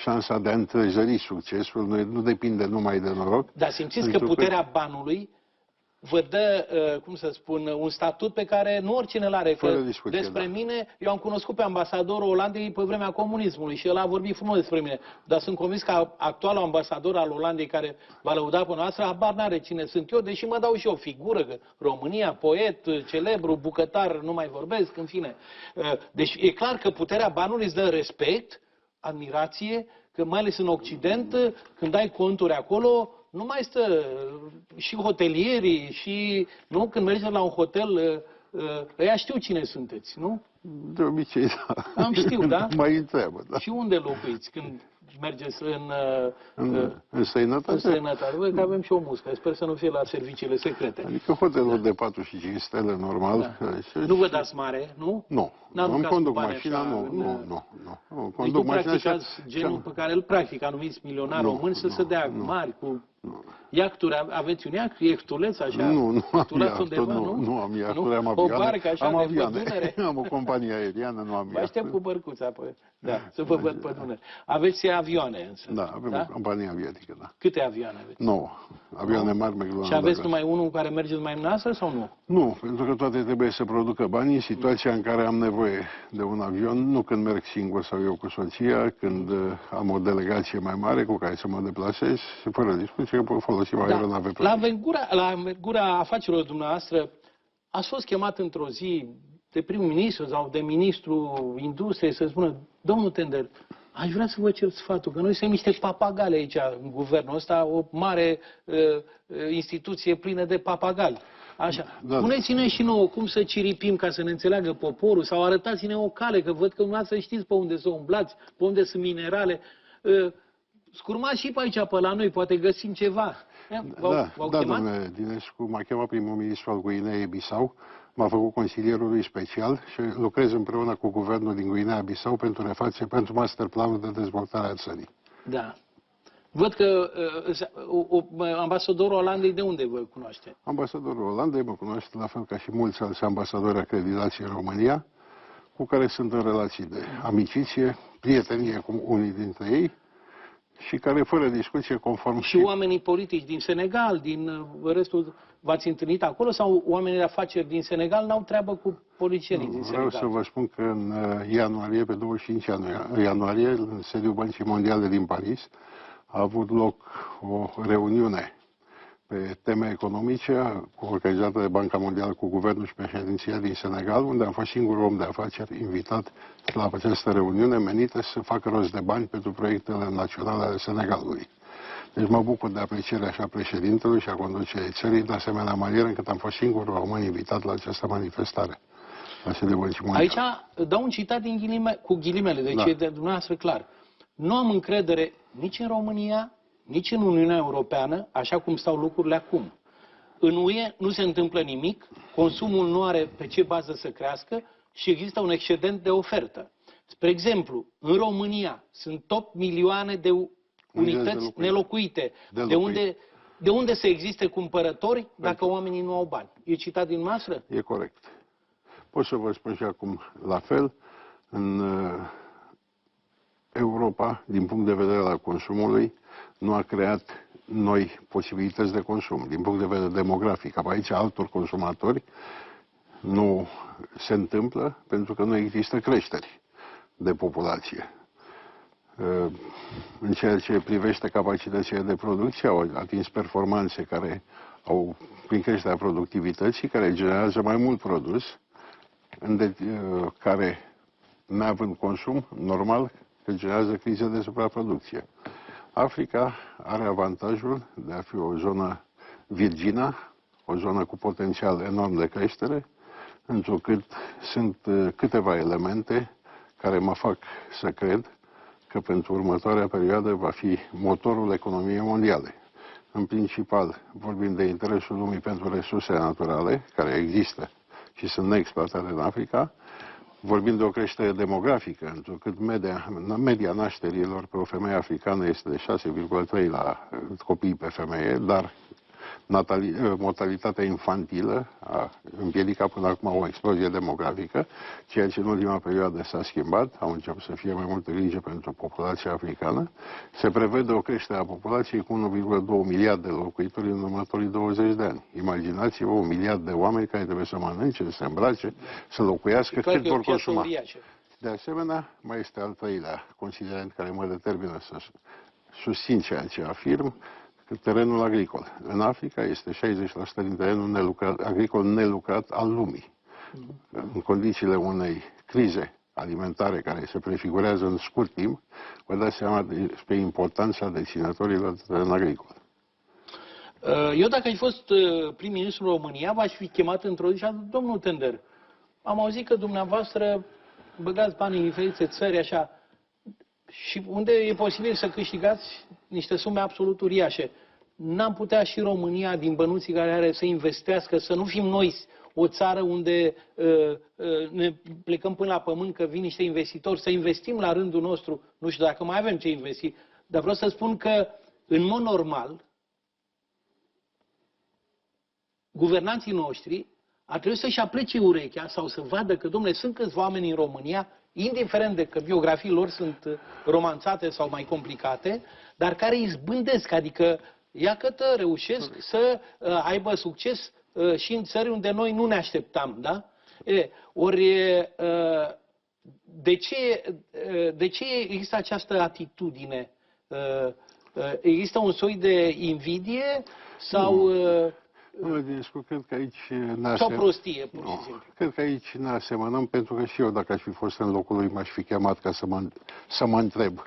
șansa de a întrezări succesul. Nu depinde numai de noroc. Dar simțiți că puterea banului vă dă, cum să spun, un statut pe care nu oricine îl are. Că despre mine, eu am cunoscut pe ambasadorul Olandei pe vremea comunismului și el a vorbit frumos despre mine. Dar sunt convins că actualul ambasador al Olandei care va lăuda pe noastră, habar n-are cine sunt eu, deși mă dau și eu figură, că România, poet, celebru, bucătar, nu mai vorbesc, în fine. Deci e clar că puterea banului îți dă respect, admirație, că mai ales în Occident, când ai conturi acolo, nu mai stă și hotelierii și, nu? Când mergeți la un hotel, ăia știu cine sunteți, nu? De obicei, da. Am știu, da? Mai întreabă, da. Și unde locuiți când mergeți în străinătate? În străinătate. Văd că avem și o muscă. Sper să nu fie la serviciile secrete. Adică hotelul de 4 și 5 stele, normal. Da. Nu vă dați mare, nu? Nu. Îmi conduc mașina, nu. Conduc mașina. Practicați genul pe care îl practic anumiți milionari români să se dea mari cu... Iacturi, aveți un iact? Iactuleț, așa? Nu am iact, nu am iacturi, am avioane. O barcă așa am de avioane. Am o companie aeriană, nu am iacturi. Vă aștept cu bărcuța, să vă văd pe Dunăre. Aveți avioane însă? Da, avem o companie aviatică, da. Câte avioane aveți? 9. Avioane mari, merg. Și aveți numai unul care merge numai în noastră sau nu? Nu, pentru că toate trebuie să producă bani în situația în care am nevoie de un avion, nu când merg singur sau eu cu soția, când am o delegație mai mare cu care să mă deplasez, fără discuție că pot folosi aeronave. La gura afacerilor dumneavoastră, ați fost chemat într-o zi de prim-ministru sau de ministru industriei să spună: domnul Tender, aș vrea să vă cer sfatul, că noi suntem niște papagali aici în guvernul ăsta, o mare instituție plină de papagali. Așa. Spuneți-ne și nouă cum să ciripim ca să ne înțeleagă poporul, sau arătați-ne o cale, că văd că dumneavoastră știți pe unde să umblați, pe unde sunt minerale. Scurmați și pe aici, pe la noi, poate găsim ceva. Domnule Dinescu, m-a chemat primul ministru al Guineei-Bissau, m-a făcut consilierului special și lucrez împreună cu guvernul din Guineea-Bissau pentru masterplanul de dezvoltare a țării. Da. Văd că ambasadorul Olandei de unde vă cunoaște? Ambasadorul Olandei mă cunoaște la fel ca și mulți alți ambasadori acreditați în România, cu care sunt în relații de amiciție, prietenie cu unii dintre ei și care, fără discuție, conform... Și oamenii politici din Senegal, din restul, v-ați întâlnit acolo sau oamenii de afaceri din Senegal n-au treabă cu politicienii din Senegal? Vreau să vă spun că în ianuarie, pe 25 ianuarie, în sediul Băncii Mondiale din Paris, a avut loc o reuniune pe teme economice organizată de Banca Mondială cu Guvernul și președinția din Senegal, unde am fost singurul om de afaceri invitat la această reuniune menită să facă rost de bani pentru proiectele naționale ale Senegalului. Deci mă bucur de aprecierea așa președintelui și a conducerii țării, de asemenea manieră încât am fost singurul român invitat la această manifestare. Aici dau un citat din cu ghilimele, deci e de dumneavoastră clar. Nu am încredere nici în România, nici în Uniunea Europeană, așa cum stau lucrurile acum. În UE nu se întâmplă nimic, consumul nu are pe ce bază să crească și există un excedent de ofertă. Spre exemplu, în România sunt 8 milioane de unități nelocuite. De unde să existe cumpărători dacă oamenii nu au bani? E citat din noastră? E corect. Pot să vă spun și acum la fel. În Europa, din punct de vedere al consumului, nu a creat noi posibilități de consum. Din punct de vedere demografic, aici altor consumatori nu se întâmplă pentru că nu există creșteri de populație. În ceea ce privește capacitățile de producție, au atins performanțe care au, prin creșterea productivității, care generează mai mult produs, care, neavând consum, normal, că generează crize de supraproducție. Africa are avantajul de a fi o zonă virgină, o zonă cu potențial enorm de creștere, întrucât sunt câteva elemente care mă fac să cred că pentru următoarea perioadă va fi motorul economiei mondiale. În principal, vorbim de interesul lumii pentru resurse naturale, care există și sunt neexploatate în Africa. Vorbim de o creștere demografică, întrucât media nașterilor pe o femeie africană este de 6,3 la copii pe femeie, dar mortalitatea infantilă a împiedicat până acum o explozie demografică, ceea ce în ultima perioadă s-a schimbat, au început să fie mai multă grijă pentru populația africană. Se prevede o creștere a populației cu 1,2 miliarde de locuitori în următorii 20 de ani. Imaginați-vă 1 miliard de oameni care trebuie să mănânce, să se îmbrace, să locuiască, cât vor consuma. De asemenea, mai este al treilea considerent care mă determină să susțin ceea ce afirm, terenul agricol. În Africa este 60% din terenul agricol nelucrat al lumii. În condițiile unei crize alimentare care se prefigurează în scurt timp, vă dați seama despre importanța deținătorilor de teren agricol. Eu, dacă aș fost prim-ministru România, v-aș fi chemat într-o zi și domnul Tender, am auzit că dumneavoastră băgați bani în diferite țări, așa, și unde e posibil să câștigați niște sume absolut uriașe. N-am putea și România, din bănuții care are, să investească, să nu fim noi o țară unde ne plecăm până la pământ că vin niște investitori, să investim la rândul nostru, nu știu dacă mai avem ce investi, dar vreau să spun că, în mod normal, guvernanții noștri ar trebui să-și aplece urechea sau să vadă că, domnule, sunt câțiva oameni în România, indiferent de că biografiile lor sunt romanțate sau mai complicate, dar care izbândesc, adică iată reușesc să aibă succes și în țări unde noi nu ne așteptam, da? Ori de ce există această atitudine? Există un soi de invidie sau... Cred că aici sau prostie, pur și simplu. Cred că aici ne asemănăm, pentru că și eu, dacă aș fi fost în locul lui, m-aș fi chemat ca să mă întreb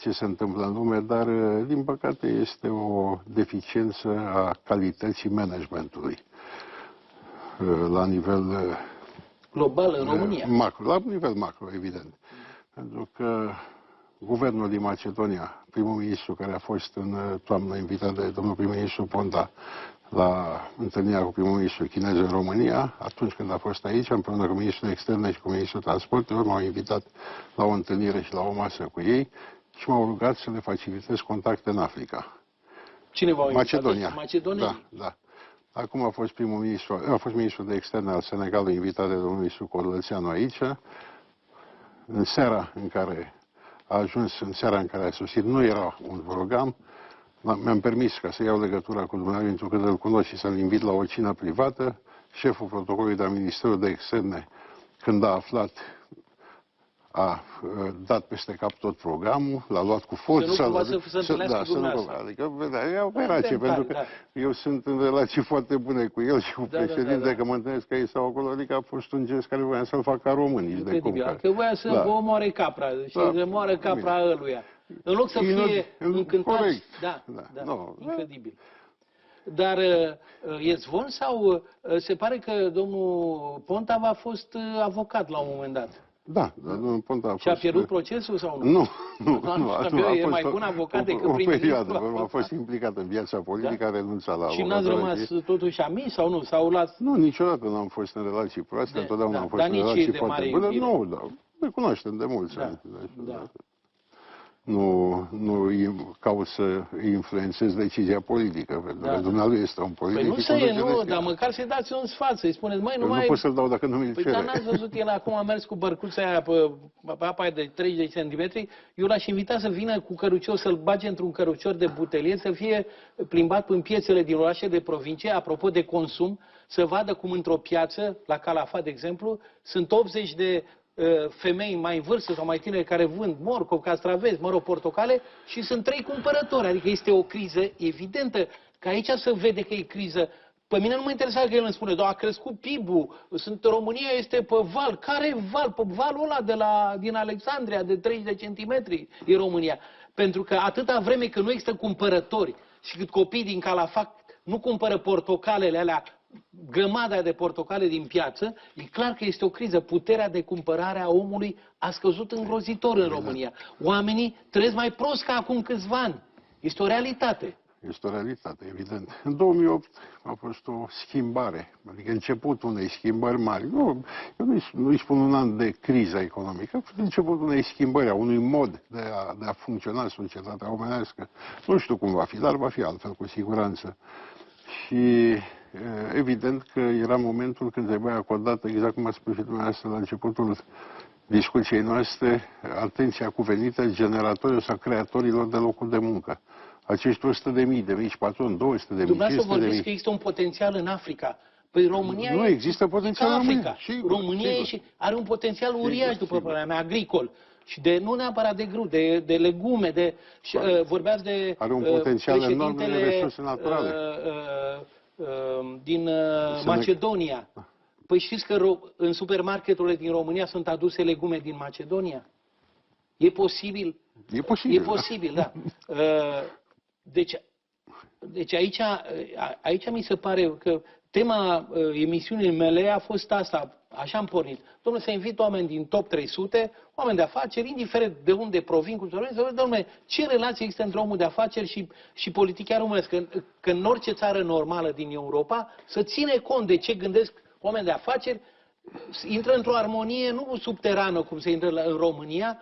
ce se întâmplă în lume, dar, din păcate, este o deficiență a calității managementului. la nivel global în România. Macro, la nivel macro, evident. Pentru că guvernul din Macedonia, primul ministru care a fost în toamnă invitat de domnul prim-ministru Ponta la întâlnirea cu primul ministru chinez în România, atunci când a fost aici, împreună cu ministrul externe și cu ministrul transporturilor, m-au invitat la o întâlnire și la o masă cu ei și m-au rugat să le facilitez contacte în Africa. Cine v-a invitat? Macedonia. Macedonia? Da, da. Acum a fost ministrul de externe al Senegalului invitat de domnul ministru Codlățeanu aici. În seara în care a ajuns, în seara în care a sosit, nu era un program. Mi-am permis ca să iau legătura cu dumneavoastră, pentru că îl cunosc și să-l invit la o cină privată. Șeful protocolului de la Ministerul de Externe, când a aflat, a dat peste cap tot programul, l-a luat cu forță. Să nu cumva să se întâlnească cu dumneavoastră. Adică, vedea, e o operație, pentru că eu sunt în relații foarte bune cu el și cu președinte, că mă întâlnesc aici sau acolo, adică a fost un gest care voia să-l fac ca român, nici de cum. Că voia să vă omoare capra și să moară capra ăluia. În loc să fie încântați. Da, incredibil. Dar e zvon sau se pare că domnul Ponta a fost avocat la un moment dat? Da, domnul Ponta a fost... Și a pierdut procesul sau nu? Nu. E mai bun avocat decât prim-ministru. A fost implicat în viața politică, a renunțat la avocat. Și n-ați rămas totuși amici sau nu? Nu, niciodată nu am fost în relații proaste, întotdeauna am fost în relații foarte bune. Nu, da, ne cunoaștem de mulți ani. Nu caut să influențez decizia politică, pentru că dumnealui este un politic. Păi nu, dar măcar să-i dați un sfat, să-i spuneți, măi, nu pot să-l dau dacă nu mi-l cere. Păi, dar n-ați văzut, el acum a mers cu bărcuța aia pe apa de 30 de centimetri, eu l-aș invita să vină cu cărucior, să-l bage într-un cărucior de butelie, să fie plimbat prin piețele din orașe de provincie, apropo de consum, să vadă cum într-o piață, la Calafat, de exemplu, sunt 80 de femei mai în vârstă sau mai tinere care vând morcov, castraveți, portocale și sunt 3 cumpărători. Adică este o criză evidentă, că aici se vede că e criză. Pe mine nu mă interesează că el îmi spune, a crescut PIB-ul, România este pe val. Care val? Pe valul ăla din Alexandria, de 30 de centimetri e România. Pentru că atâta vreme că nu există cumpărători și cât copiii din Calafat nu cumpără portocalele alea, grămada de portocale din piață, e clar că este o criză. Puterea de cumpărare a omului a scăzut îngrozitor în România. Oamenii trăiesc mai prost ca acum câțiva ani. Este o realitate. Este o realitate, evident. În 2008 a fost o schimbare, adică începutul unei schimbări mari. Eu nu-i spun un an de criză economică, a fost începutul unei schimbări, a unui mod de a funcționa societatea omenească. Nu știu cum va fi, dar va fi altfel, cu siguranță. Și evident că era momentul când trebuia acordată, exact cum a spus și dumneavoastră la începutul discuției noastre, atenția cuvenită generatorilor sau creatorilor de locuri de muncă. Acești 100.000 de mici patroni, 200.000, 500.000. Dumneavoastră vorbiți că există un potențial în Africa. Păi România nu există potențial în Africa. România are un potențial uriaș, după părerea mea, agricol. Și nu neapărat de grâu, de legume, vorbeați de are un potențial enorm în resurse naturale. Din Macedonia. Păi știți că în supermarketurile din România sunt aduse legume din Macedonia? E posibil? E posibil. E posibil, da. Deci aici mi se pare că tema emisiunii mele a fost asta. Așa am pornit. Dom'le, să invit oameni din top 300, oameni de afaceri, indiferent de unde provin, cum să vorbim, dom'le, ce relație există între omul de afaceri și politica românesc? Că în orice țară normală din Europa să ține cont de ce gândesc oameni de afaceri, intră într-o armonie nu subterană, cum se intră în România,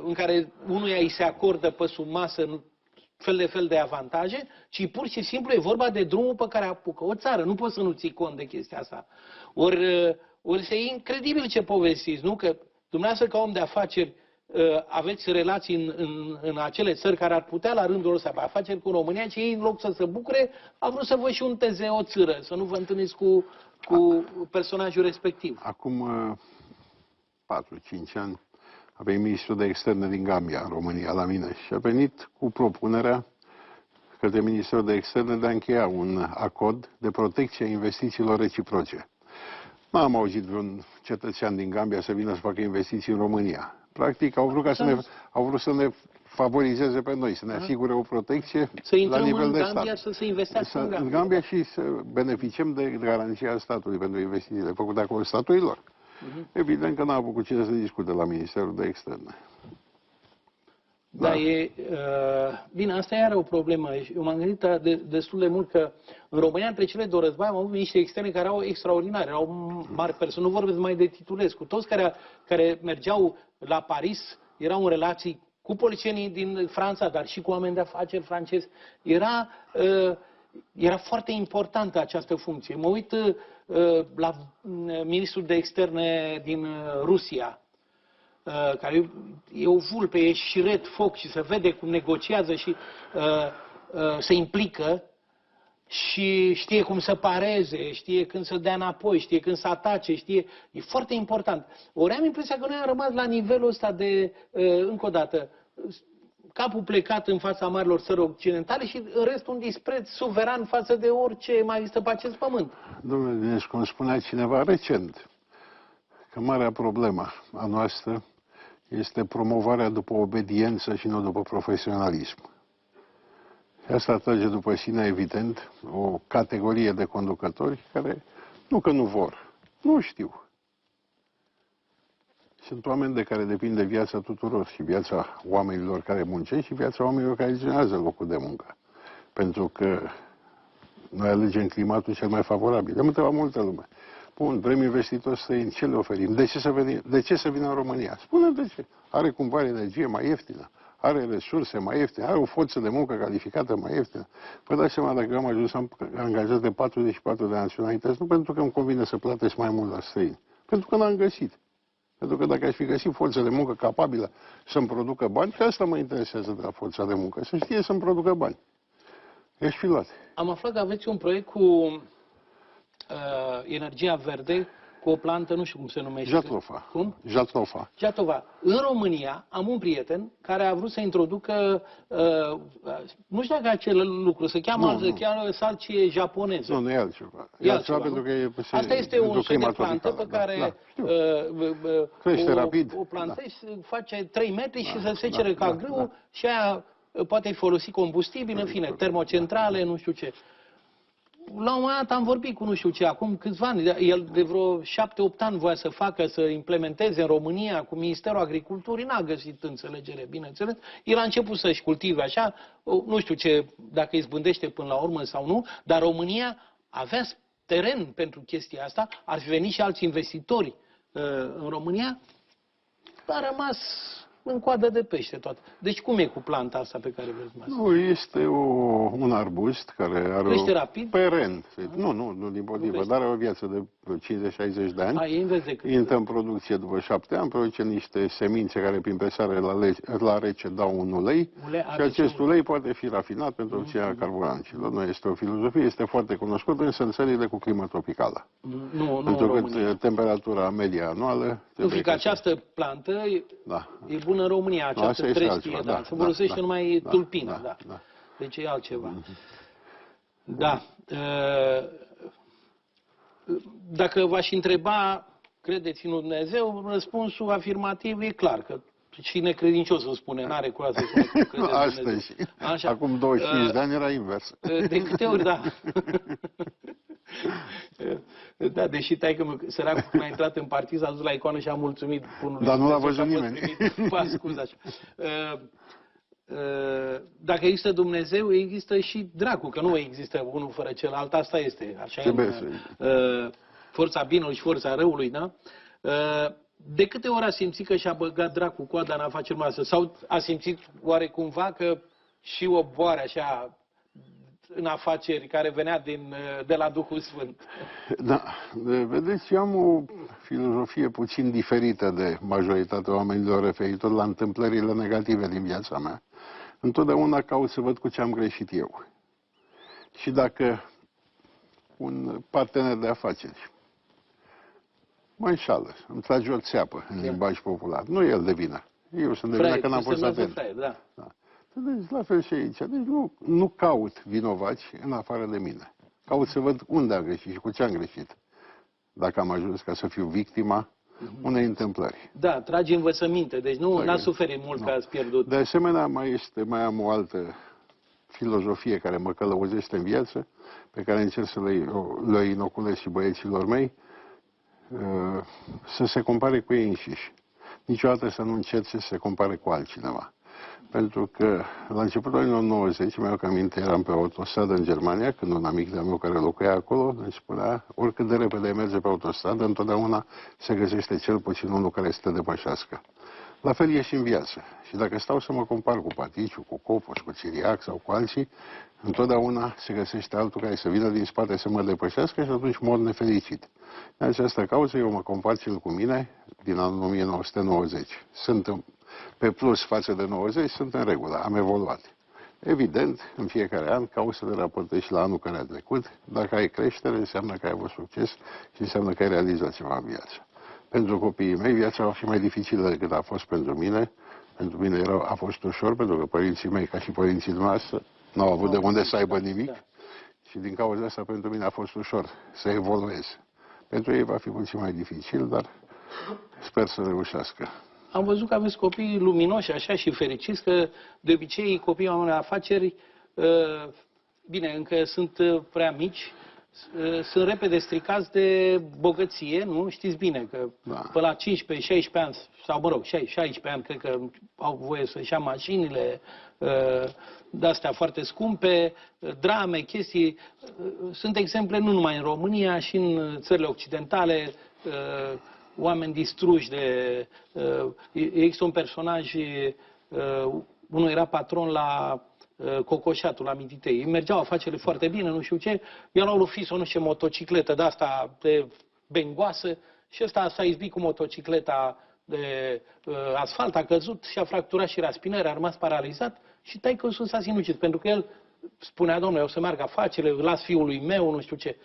în care unuia îi se acordă pe sub masă fel de avantaje, ci pur și simplu e vorba de drumul pe care apucă o țară. Nu poți să nu ții cont de chestia asta. Ori e incredibil ce povestiți, nu? Că dumneavoastră ca om de afaceri aveți relații în acele țări care ar putea la rândul ăsta pe afaceri cu România și ei în loc să se bucure, au vrut să vă și unteze o țără, să nu vă întâlniți cu personajul respectiv. Acum 4-5 ani a venit ministrul de externe din Gambia, în România, la mine și a venit cu propunerea către Ministerul de Externe de a încheia un acord de protecție a investițiilor reciproce. Nu am auzit vreun cetățean din Gambia să vină să facă investiții în România. Practic, au vrut să ne favorizeze pe noi, să ne asigure o protecție să la intrăm nivel în de Gambia stat. și să investească În Gambia și să beneficiem de garanția statului pentru investițiile făcute acolo statului lor. Evident că n-a avut cu cine să discute la Ministerul de Externe. Da, bine, asta e o problemă. Eu m-am gândit destul de mult că în România, între cele două război, am avut niște externe care erau extraordinare, erau mari persoane. Nu vorbesc mai de Titulescu. Toți care mergeau la Paris erau în relații cu politicienii din Franța, dar și cu oameni de afaceri francezi. Era foarte importantă această funcție. Mă uit la ministrul de externe din Rusia, care e o vulpe, e șiret foc și se vede cum negociază și se implică și știe cum să pareze, știe când să dea înapoi, știe când să atace, știe... E foarte important. Ori am impresia că noi am rămas la nivelul ăsta de, încă o dată, capul plecat în fața marilor țări occidentale și în rest un dispreț suveran față de orice mai există pe acest pământ. Domnule Dinescu, îmi spunea cineva recent că marea problemă a noastră este promovarea după obediență și nu după profesionalism. Și asta trage după sine, evident, o categorie de conducători care, nu că nu vor, nu știu. Sunt oameni de care depinde viața tuturor și viața oamenilor care muncesc și viața oamenilor care generează locul de muncă. Pentru că noi alegem climatul cel mai favorabil. Am întrebat multă lume. Bun, vrem investitori străini, ce le oferim? De ce să vină în România? Spune de ce. Are cumva energie mai ieftină, are resurse mai ieftine, are o forță de muncă calificată mai ieftină. Vă dați seama dacă am ajuns să am angajat de 44 de naționalități, nu pentru că îmi convine să plătesc mai mult la străini, pentru că n-am găsit. Pentru că dacă aș fi găsit forță de muncă capabilă să-mi producă bani, și asta mă interesează de la forța de muncă, să știe să-mi producă bani. I-aș fi luat. Am aflat că aveți un proiect cu energia verde, cu o plantă, nu știu cum se numește. Jatrofa. Cum? Jatrofa. Jatrofa. În România am un prieten care a vrut să introducă, nu știu dacă acel lucru, se cheamă salcie japoneză. Nu e altceva. E altceva pentru că e asta este un soi de plantă pe care crește rapid. O plantezi, face 3 metri și se secere ca grâu și aia poate folosi combustibil, în fine, termocentrale, nu știu ce. La un moment dat am vorbit cu nu știu ce, acum câțiva ani, el de vreo 7-8 ani voia să facă, să implementeze în România cu Ministerul Agriculturii, n-a găsit înțelegere, bineînțeles. El a început să-și cultive așa, nu știu ce, dacă izbândește până la urmă sau nu, dar România avea teren pentru chestia asta, ar fi venit și alți investitori în România, a rămas în coadă de pește toată. Deci cum e cu planta asta pe care vezi mai? Nu, este un arbust care are crește rapid? Peren. Nu din potrivă, dar are o viață de 50-60 de ani. Intră în producție după 7 ani, produce niște semințe care prin presare la rece dau un ulei și acest ulei poate fi rafinat pentru obținerea carburanților. Nu este o filozofie, este foarte cunoscută, însă în țările cu climă tropicală. Pentru că temperatura medie anuală... Nu, că această plantă e bună în România, această trestie, se folosește numai tulpină. Deci e altceva. Da. Dacă v-aș întreba, credeți în Dumnezeu, răspunsul afirmativ e clar, că și necredincios îmi spune, n-are curaj să spune că credeți în Dumnezeu. Așa. Acum 25 de ani era invers. De câte ori, da. Da, deși taică-mă, săracul când a intrat în partid, s-a dus la icoană și a mulțumit bunului. Dar nu l-a văzut nimeni. Dacă există Dumnezeu, există și dracu, că nu există unul fără celălalt, asta este. Așa e forța binelui și forța răului, da? De câte ori a simțit că și-a băgat dracu coada în afaceri noastre? Sau a simțit oare cumva că și o boare așa în afaceri care venea de la Duhul Sfânt? Da, vedeți, eu am o filozofie puțin diferită de majoritatea oamenilor referitor la întâmplările negative din viața mea. Întotdeauna caut să văd cu ce am greșit eu. Și dacă un partener de afaceri mă înșală, îmi trage o țeapă în limbaj popular, nu el de vină. Eu sunt de vină că n-am fost atent. Deci, la fel și aici. Deci nu caut vinovați în afară de mine. Caut să văd unde am greșit și cu ce am greșit. Dacă am ajuns ca să fiu victima unei întâmplări. Da, tragi învățăminte, deci nu n-ați suferit mult că ați pierdut. De asemenea, mai am o altă filozofie care mă călăuzește în viață, pe care încerc să le inoculez și băieților mei, să se compare cu ei înșiși. Niciodată să nu încerce să se compare cu altcineva. Pentru că la începutul anilor 90, mi-au aminte, eram pe autostradă în Germania, când un amic de-al meu care locuia acolo îmi spunea, oricât de repede merge pe autostradă, întotdeauna se găsește cel puțin unul care să te depășească. La fel e și în viață. Și dacă stau să mă compar cu Paticiu, cu Copos, cu Țiriac sau cu alții, întotdeauna se găsește altul care să vină din spate să mă depășească și atunci mor nefericit. În această cauză eu mă compar cel cu mine din anul 1990. Sunt pe plus față de 90, sunt în regulă, am evoluat. Evident, în fiecare an cauți să le raportezi și la anul care a trecut. Dacă ai creștere, înseamnă că ai avut succes și înseamnă că ai realizat ceva în viață. Pentru copiii mei, viața va fi mai dificilă decât a fost pentru mine. Pentru mine a fost ușor, pentru că părinții mei, ca și părinții noastre, n-au avut de unde să aibă nimic. Și din cauza asta, pentru mine a fost ușor să evoluez. Pentru ei va fi puțin mai dificil, dar sper să reușească. Am văzut că aveți copii luminoși, așa, și fericiți, că de obicei copiii oamenilor de afaceri, bine, încă sunt prea mici, sunt repede stricați de bogăție, nu? Știți bine că până la 15-16 ani, sau mă rog, 16 ani, cred că au voie să-și ia mașinile de-astea foarte scumpe, drame, chestii. Sunt exemple nu numai în România, și în țările occidentale, oameni distruși de... Există un personaj, unul era patron la Cocoșatul, la Mititei. Îi mergeau afacerile foarte bine, nu știu ce. I-a luat lui fisul, nu știu ce, motocicletă de asta de bengoasă și ăsta s-a izbit cu motocicleta de asfalt, a căzut și a fracturat și raspinări, a rămas paralizat și taică-sul s-a sinucis, pentru că el spunea, domnule, o să meargă afacerile, las fiului meu, nu știu ce.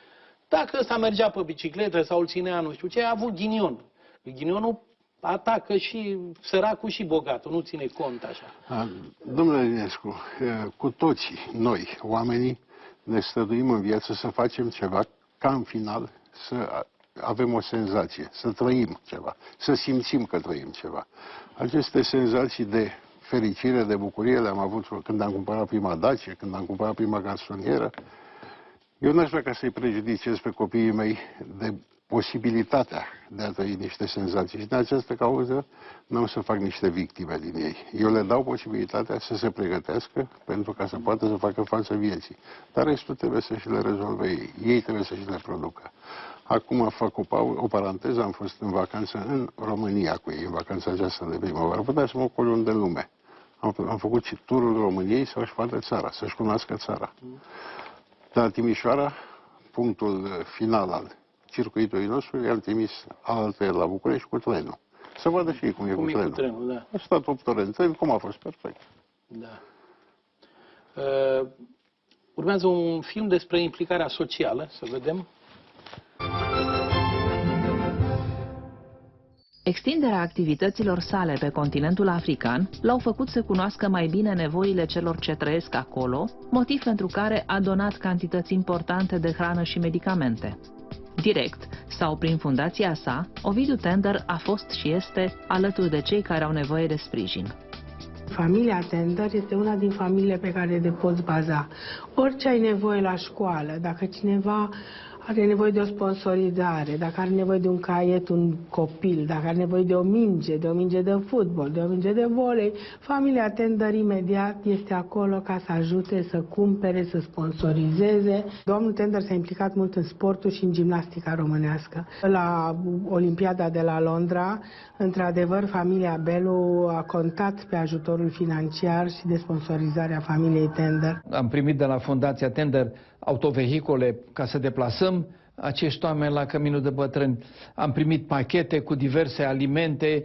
Dacă ăsta mergea pe bicicletă sau îl ținea, nu știu ce, a avut ghinion. Ghinionul atacă și săracul și bogatul, nu ține cont așa. Domnule Ilinescu, cu toții, noi, oamenii, ne străduim în viață să facem ceva ca în final să avem o senzație, să trăim ceva, să simțim că trăim ceva. Aceste senzații de fericire, de bucurie le-am avut când am cumpărat prima Dacia, când am cumpărat prima garsonieră. Eu n-aș vrea ca să-i prejudiciez pe copiii mei de posibilitatea de a trăi niște senzații și din această cauză nu o să fac niște victime din ei. Eu le dau posibilitatea să se pregătească pentru ca să poată să facă față vieții. Dar restul trebuie să și le rezolve ei. Ei trebuie să și le producă. Acum fac o paranteză, am fost în vacanță în România cu ei, în vacanța aceasta de primăvară. Putea să mă ocoli de lume. Am făcut și turul României să-și vadă țara, să-și cunoască țara. La Timișoara, punctul final al circuitului nostru, i-am trimis altăieri la București cu trenul. Să vadă și ei cum e cu trenul. Da. A stat 8 ore în tren, cum a fost perfect. Da. Urmează un film despre implicarea socială, să vedem. Extinderea activităților sale pe continentul african l-au făcut să cunoască mai bine nevoile celor ce trăiesc acolo, motiv pentru care a donat cantități importante de hrană și medicamente. Direct sau prin fundația sa, Ovidiu Tender a fost și este alături de cei care au nevoie de sprijin. Familia Tender este una din familiile pe care le poți baza. Orice ai nevoie la școală, dacă cineva are nevoie de o sponsorizare, dacă are nevoie de un caiet, un copil, dacă are nevoie de o minge de fotbal, de o minge de volei, familia Tender imediat este acolo ca să ajute, să cumpere, să sponsorizeze. Domnul Tender s-a implicat mult în sportul și în gimnastica românească. La Olimpiada de la Londra, într-adevăr, familia Belu a contat pe ajutorul financiar și de sponsorizarea familiei Tender. Am primit de la Fundația Tender autovehicole ca să deplasăm acești oameni la Căminul de Bătrâni. Am primit pachete cu diverse alimente,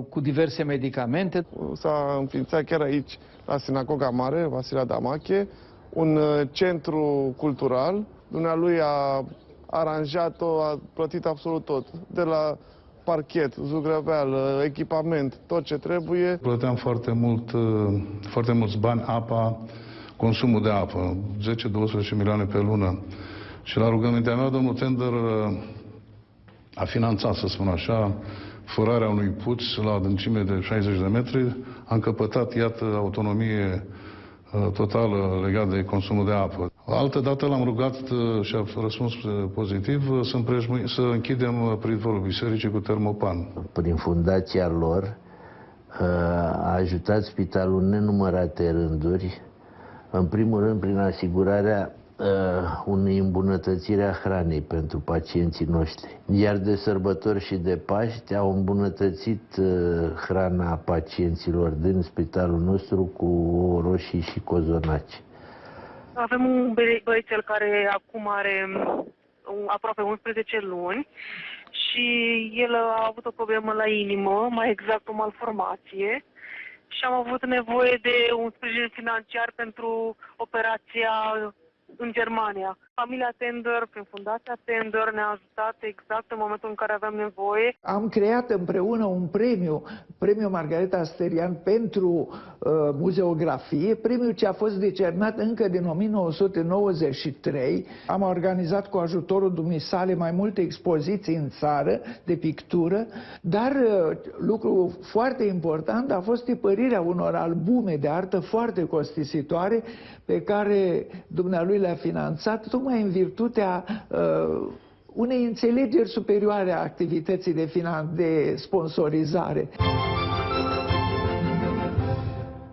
cu diverse medicamente. S-a înființat chiar aici, la Sinagoga Mare, Vasile Damache, un centru cultural. Dumnealui a aranjat-o, a plătit absolut tot, de la parchet, zugrăveală, echipament, tot ce trebuie. Plăteam foarte mulți bani, apa, consumul de apă, 10-12 milioane pe lună. Și la rugămintea mea, domnul Tender a finanțat, să spun așa, furarea unui puț la adâncime de 60 de metri, am căpătat, iată, autonomie totală legat de consumul de apă. Altă dată l-am rugat și a răspuns pozitiv să închidem pridvorul bisericii cu termopan. Prin fundația lor a ajutat spitalul în nenumărate rânduri, în primul rând prin asigurarea unei îmbunătățiri a hranei pentru pacienții noștri. Iar de sărbători și de Paști au îmbunătățit hrana pacienților din spitalul nostru cu roșii și cozonaci. Avem un băiețel care acum are aproape 11 luni și el a avut o problemă la inimă, mai exact o malformație, și am avut nevoie de un sprijin financiar pentru operația în Germania. Familia Tender, prin Fundația Tender, ne-a ajutat exact în momentul în care aveam nevoie. Am creat împreună un premiu Margareta Asterian pentru muzeografie, premiu ce a fost decernat încă din 1993. Am organizat cu ajutorul dumisale mai multe expoziții în țară de pictură, dar lucru foarte important a fost tipărirea unor albume de artă foarte costisitoare pe care dumnealui le-a finanțat tocmai în virtutea unei înțelegeri superioare a activității de sponsorizare.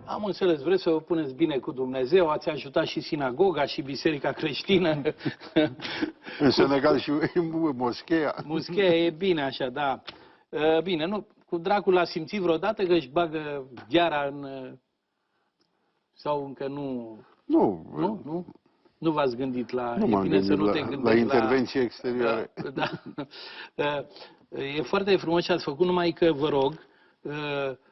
Am înțeles, vreți să vă puneți bine cu Dumnezeu, ați ajutat și sinagoga și biserica creștină. În Senegal și moscheea. Moscheea e bine așa, da. Bine, nu, cu dracul a simțit vreodată că își bagă gheara în... Sau încă nu... Nu? Nu v-ați gândit la... Nu m-am gândit la intervenții exterioare. Da. E foarte frumos ce ați făcut, numai că vă rog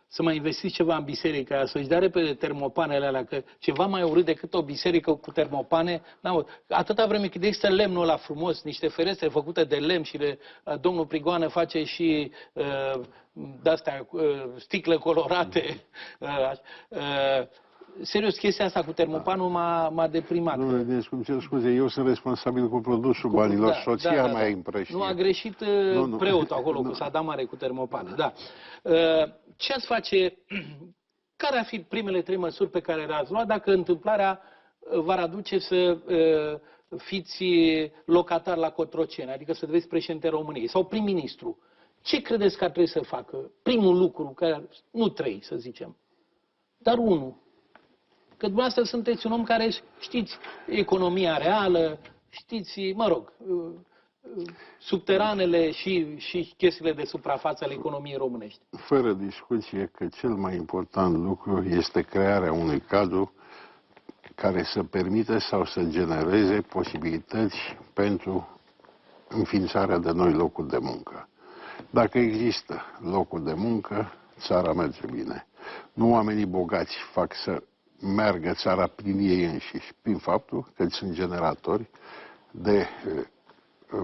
să mai investiți ceva în biserică, să-și dea repede termopanele alea, că ceva mai urât decât o biserică cu termopane, atâta vreme cât există lemnul ăla frumos, niște ferestre făcute de lemn și domnul Prigoană face și de-astea sticle colorate. Serios, chestia asta cu termopanul m-a deprimat. Nu, deci, cum cer scuze, eu sunt responsabil cu produsul banilor, soția mea împrăștie. Nu, a greșit preotul acolo cu Sadamare cu termopane. Da. Ce ați face, care ar fi primele 3 măsuri pe care le-ați luat dacă întâmplarea v-ar aduce să fiți locatar la Cotroceni, adică să deveniți președinte României sau prim-ministru? Ce credeți că ar trebui să facă? Primul lucru, nu 3 să zicem, dar 1. Că dumneavoastră sunteți un om care știți economia reală, știți, mă rog, subteranele și chestiile de suprafață ale economiei românești. Fără discuție că cel mai important lucru este crearea unui cadru care să permită sau să genereze posibilități pentru înființarea de noi locuri de muncă. Dacă există locuri de muncă, țara merge bine. Nu oamenii bogați fac să meargă țara prin ei înșiși, prin faptul că sunt generatori de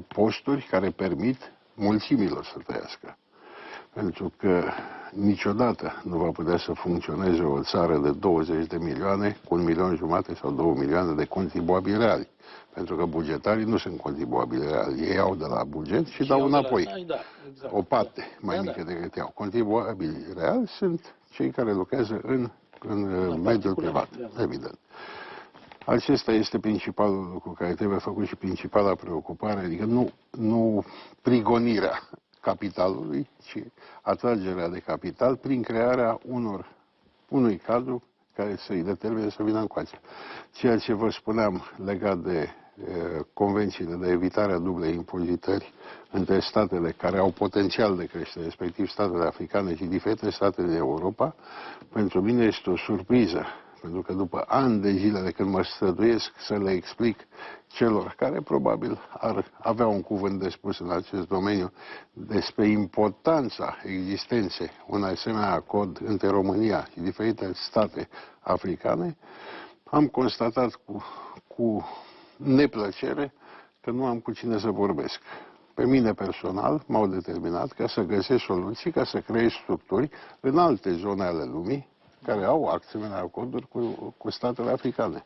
posturi care permit mulțimilor să trăiască. Pentru că niciodată nu va putea să funcționeze o țară de 20 de milioane cu 1,5 milion sau 2 milioane de contribuabili reali. Pentru că bugetarii nu sunt contribuabili reali. Ei iau de la buget și dau înapoi. O parte mai mică decât iau. Contribuabili reali sunt cei care lucrează în mediul privat, evident. Acesta este principalul lucru care trebuie făcut și principala preocupare, adică nu prigonirea capitalului, ci atragerea de capital prin crearea unui cadru care să-i determine să vină încoace. Ceea ce vă spuneam legat de convențiile de evitare a dublei impozitări între statele care au potențial de creștere, respectiv statele africane și diferite state din Europa, pentru mine este o surpriză. Pentru că după ani de zile de când mă străduiesc să le explic celor care probabil ar avea un cuvânt de spus în acest domeniu despre importanța existenței unui asemenea acord între România și diferite state africane, am constatat cu neplăcere că nu am cu cine să vorbesc. Pe mine personal m-au determinat ca să găsesc soluții, ca să creez structuri în alte zone ale lumii care au asemenea acorduri cu statele africane.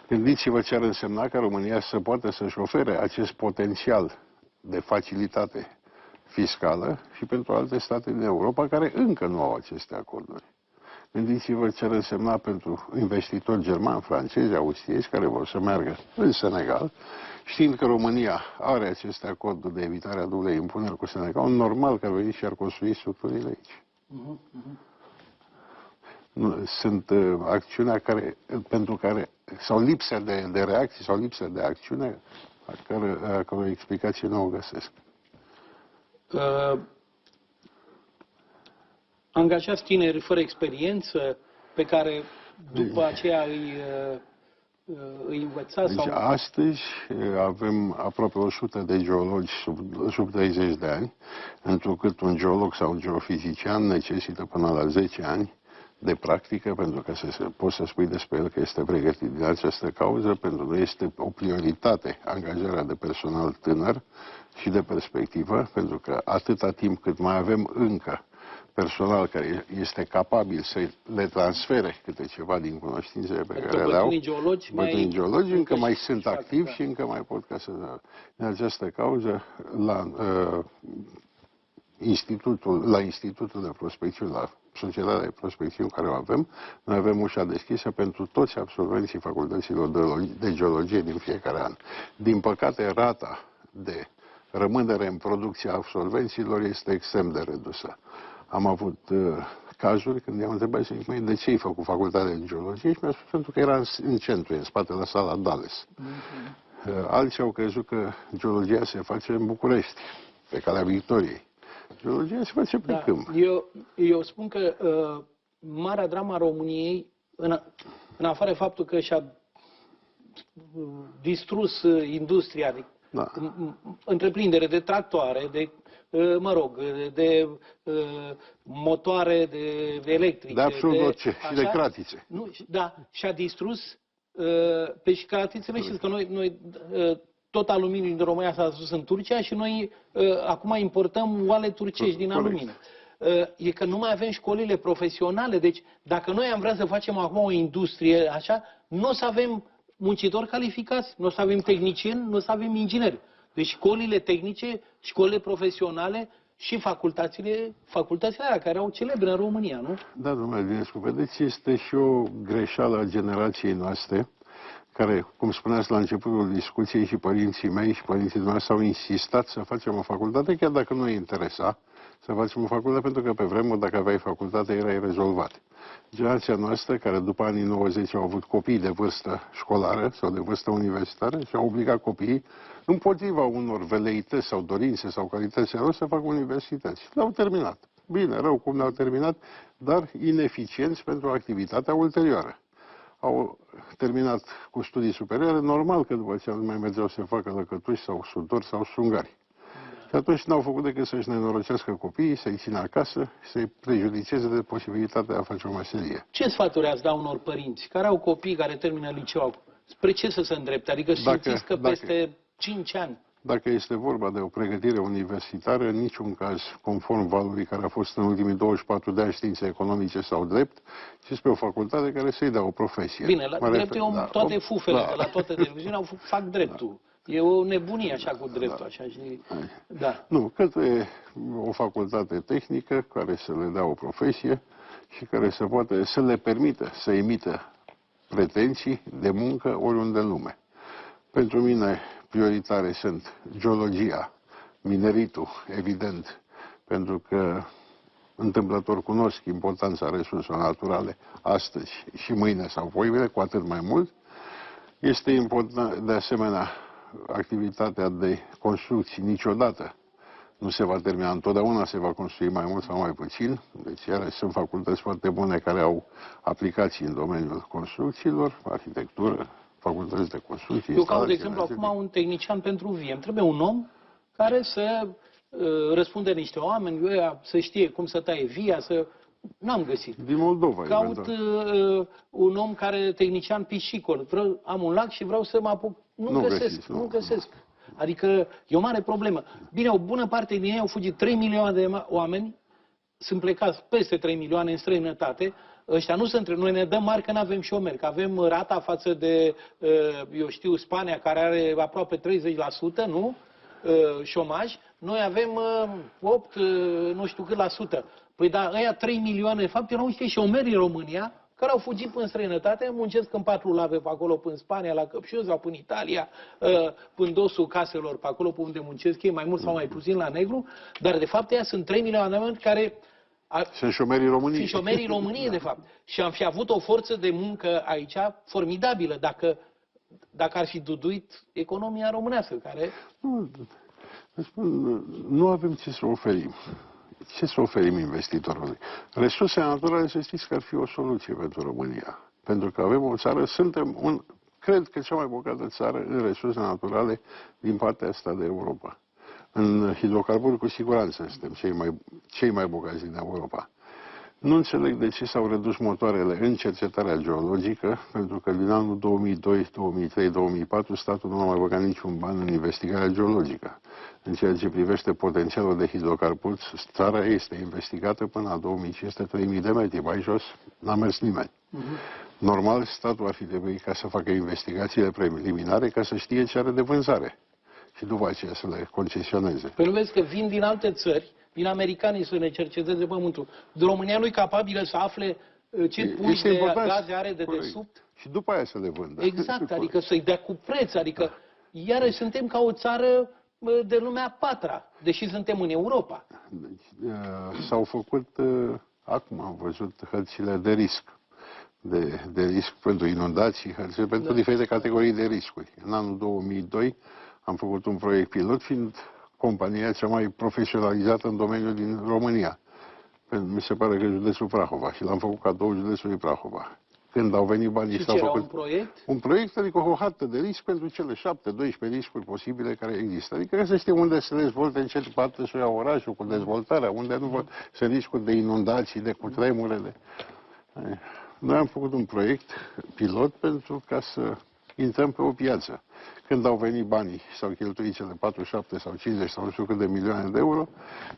Gândiți-vă ce ar însemna ca România să poată să-și ofere acest potențial de facilitate fiscală și pentru alte state din Europa care încă nu au aceste acorduri. Gândiți-vă ce ar însemna pentru investitori germani, francezi, austrieci care vor să meargă în Senegal, știind că România are aceste acorduri de evitare a dublei impuneri cu Senegal, normal că ar veni și ar construi structurile aici. Sunt acțiunea pentru care, sau lipsa de reacții, sau lipsa de acțiune, a căror explicație nu o găsesc. Angajați tineri fără experiență, pe care după aceea îi învățați? Deci astăzi avem aproape 100 de geologi sub 30 de ani, întrucât un geolog sau un geofizician necesită până la 10 ani de practică, pentru că poți să spui despre el că este pregătit. Din această cauză, pentru noi este o prioritate angajarea de personal tânăr și de perspectivă, pentru că atâta timp cât mai avem încă personal care este capabil să le transfere câte ceva din cunoștințele pe care le au, bătrânii geologi încă mai sunt activi și încă mai pot ca să... Din această cauză, la Institutul de Prospecțiuni, la Societatea de Prospecțiuni care o avem, noi avem ușa deschisă pentru toți absolvenții facultăților de geologie din fiecare an. Din păcate, rata de rămânere în producția absolvenților este extrem de redusă. Am avut cazuri când i-am întrebat de ce ai făcut facultatea de geologie și mi-a spus pentru că era în centru, în spate la sala Dales. Alții au crezut că geologia se face în București, pe Calea Victoriei. Geologia se face pe câmp. Eu spun că marea drama a României, în afară de faptul că și-a distrus industria, întreprindere de tractoare, de de motoare, de electrice. De absolut orice. Și de cratițe. Nu, da, și-a distrus pe și cratițele. Știți că noi tot aluminiul din România s-a dus în Turcia și noi acum importăm oale turcești din aluminiu. E că nu mai avem școlile profesionale. Deci dacă noi am vrea să facem acum o industrie așa, nu o să avem muncitori calificați, nu o să avem tehnicieni, nu o să avem ingineri. Deci școlile tehnice, școlile profesionale și facultățile alea care au celebre în România, nu? Da, domnule Dinescu, vedeți, este și o greșeală a generației noastre, care, cum spuneați la începutul discuției, și părinții mei și părinții dumneavoastră au insistat să facem o facultate, chiar dacă nu îi interesa să facem o facultate, pentru că pe vremuri, dacă aveai facultate, erai rezolvat. Generația noastră, care după anii 90 au avut copii de vârstă școlară sau de vârstă universitară și au obligat copiii, împotriva unor veleități sau dorințe sau calități lor, să facă universități. Le-au terminat. Bine, rău cum le-au terminat, dar ineficienți pentru activitatea ulterioară. Au terminat cu studii superioare, normal că după aceea nu mai mergeau să facă lăcătuși sau sudori sau sungari. Și atunci n-au făcut decât să-și nenorocească copiii, să-i țină acasă și să-i prejudiceze de posibilitatea de a face o meserie. Ce sfaturi ați da unor părinți care au copii care termină liceul? Spre ce să se îndrepte? Adică simțiți că peste 5 ani... Dacă este vorba de o pregătire universitară, în niciun caz conform valului care a fost în ultimii 24 de ani științe economice sau drept, ci spre o facultate care să-i dea o profesie. Bine, la drept toate fufele de la toate televiziunile fac dreptul. E o nebunie așa cu dreptul. Așa, și... Nu, către o facultate tehnică care să le dea o profesie și care să le permită să emită pretenții de muncă oriunde în lume. Pentru mine prioritare sunt geologia, mineritul, evident, pentru că întâmplător cunosc importanța resurselor naturale astăzi și mâine sau poimine, cu atât mai mult. Este important, de asemenea, activitatea de construcții niciodată nu se va termina, întotdeauna se va construi mai mult sau mai puțin. Deci, iarăși, sunt facultăți foarte bune care au aplicații în domeniul construcțiilor, arhitectură, facultăți de construcții. Eu caut, de exemplu, acum un tehnician pentru vie. Îmi trebuie un om care să răspunde niște oameni, să știe cum să taie via, să... N-am găsit. Din Moldova. Caut un om care, tehnician piscicol. Am un lac și vreau să mă apuc. Nu găsesc. Adică e o mare problemă. Bine, o bună parte din ei au fugit. 3 milioane de oameni sunt plecați, peste 3 milioane în străinătate. Ăștia nu sunt, noi ne dăm mari că nu avem șomeri, că avem rata față de, eu știu, Spania, care are aproape 30%, nu? Șomaj, noi avem 8, nu știu cât la sută. Păi da, ăia 3 milioane, de fapt, erau niște șomeri în România, care au fugit până în străinătate, muncesc în patru lave pe acolo, până în Spania, la Căpșoz, sau până în Italia, până dosul caselor, pe acolo, pe unde muncesc ei, mai mult sau mai puțin la negru, dar de fapt ăia sunt 3 milioane de oameni care... Sunt șomerii României. Sunt șomerii României, de fapt. Și am fi avut o forță de muncă aici formidabilă, dacă ar fi duduit economia românească, care... Nu avem ce să oferim. Ce să oferim investitorului? Resursele naturale, să știți că ar fi o soluție pentru România. Pentru că avem o țară, cred că cea mai bogată țară în resurse naturale din partea asta de Europa. În hidrocarburi, cu siguranță, suntem cei mai bogați din Europa. Nu înțeleg de ce s-au redus motoarele în cercetarea geologică, pentru că din anul 2002, 2003, 2004 statul nu a mai băgat niciun ban în investigarea geologică. În ceea ce privește potențialul de hidrocarburi, țara este investigată până la 2500-3000 de metri. Mai jos n-a mers nimeni. Normal, statul ar fi trebuit ca să facă investigațiile preliminare ca să știe ce are de vânzare și după aceea să le concesioneze. Păi nu vezi că vin din alte țări, vin americanii să ne cerceteze pământul. România nu e capabilă să afle ce pui de gaze are de desubt? Și după aia să le vândă. Exact, adică să-i dea cu preț, adică iarăși suntem ca o țară de lumea a patra, deși suntem în Europa. Deci, s-au făcut, acum am văzut hărțile de risc. De risc pentru inundații, hărțile pentru diferite categorii de riscuri. În anul 2002 am făcut un proiect pilot, fiind compania cea mai profesionalizată în domeniul din România. Mi se pare că județul Prahova. Și l-am făcut cadou județului Prahova. Când au venit banii, s-au făcut un proiect? Un proiect, adică o hartă de risc pentru cele 7-12 riscuri posibile care există. Adică să știe unde se dezvolte, în ce parte să ia orașul cu dezvoltarea, unde nu sunt riscuri de inundații, de cutremure. Noi am făcut un proiect pilot pentru ca să intrăm pe o piață. Când au venit banii și s-au cheltuit cele 47 sau 50 sau nu știu cât de milioane de euro,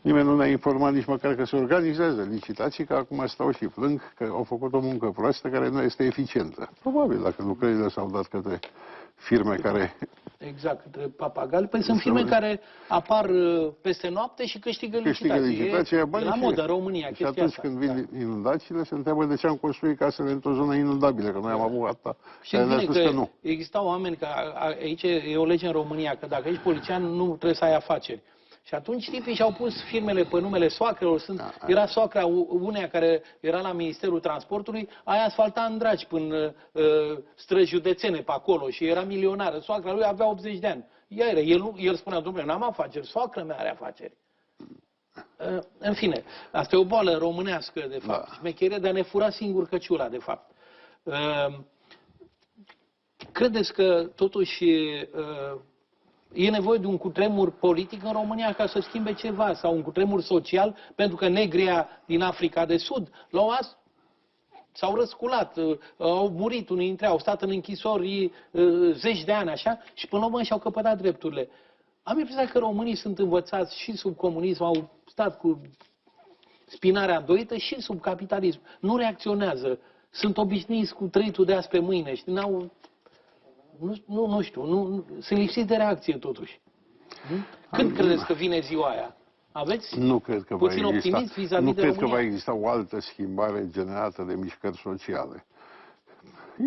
nimeni nu ne-a informat nici măcar că se organizează licitații, că acum stau și plâng că au făcut o muncă proastă care nu este eficientă. Probabil dacă lucrările s-au dat către firme care... Exact, către papagali. Păi sunt firme care apar peste noapte și câștigă licitații. E la modă în România și atunci când vin inundațiile, se întreabă de ce am construit casele într-o zonă inundabilă, că noi am avut asta. Și bine că existau oameni, că aici e o lege în România, că dacă ești polițian nu trebuie să ai afaceri. Și atunci tipii și-au pus firmele pe numele soacrelor. Era soacra uneia care era la Ministerul Transportului, aia asfalta în dragi până străzi județene pe acolo și era milionară. Soacra lui avea 80 de ani. El spunea, domnule, n-am afaceri, soacra mea are afaceri. În fine, asta e o boală românească, de fapt. Șmecherie de a ne fura singur căciula, de fapt. Credeți că totuși e nevoie de un cutremur politic în România ca să schimbe ceva, sau un cutremur social, pentru că negria din Africa de Sud s-au răsculat, au murit unii dintre ei, au stat în închisori zeci de ani, așa, și până la urmă și-au căpătat drepturile. Am impresia că românii sunt învățați și sub comunism, au stat cu spinarea îndoită și sub capitalism. Nu reacționează, sunt obișnuiți cu trăitul de azi pe mâine și n-au... Nu știu, sunt lipsiți de reacție totuși. Când credeți că vine ziua aia? Aveți nu cred că puțin optimist vis-a-vis de România? Nu cred că va exista o altă schimbare generată de mișcări sociale.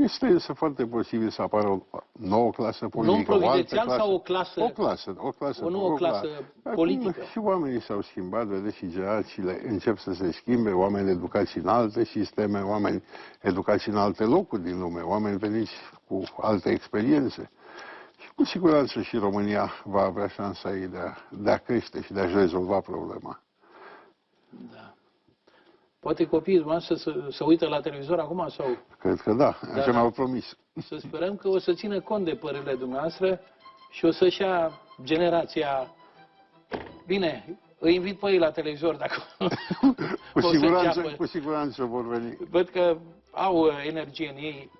Este însă foarte posibil să apară o nouă clasă politică. Non-providențial sau o clasă? O nouă clasă politică. Și oamenii s-au schimbat, vedeți, și generațiile încep să se schimbe, oameni educați în alte sisteme, oameni educați în alte locuri din lume, oameni veniți cu alte experiențe. Și cu siguranță și România va avea șansa ei de a crește și de a-și rezolva problema. Da. Poate copiii dumneavoastră să uită la televizor acum sau... Cred că da, așa mi-au promis. Să sperăm că o să țină cont de părerile dumneavoastră și o să-și ia generația... Bine, îi invit pe ei la televizor dacă cu siguranță vor veni. Văd că au energie în ei.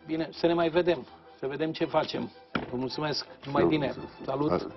Bine, să ne mai vedem. Să vedem ce facem. Vă mulțumesc. Numai bine. Salut!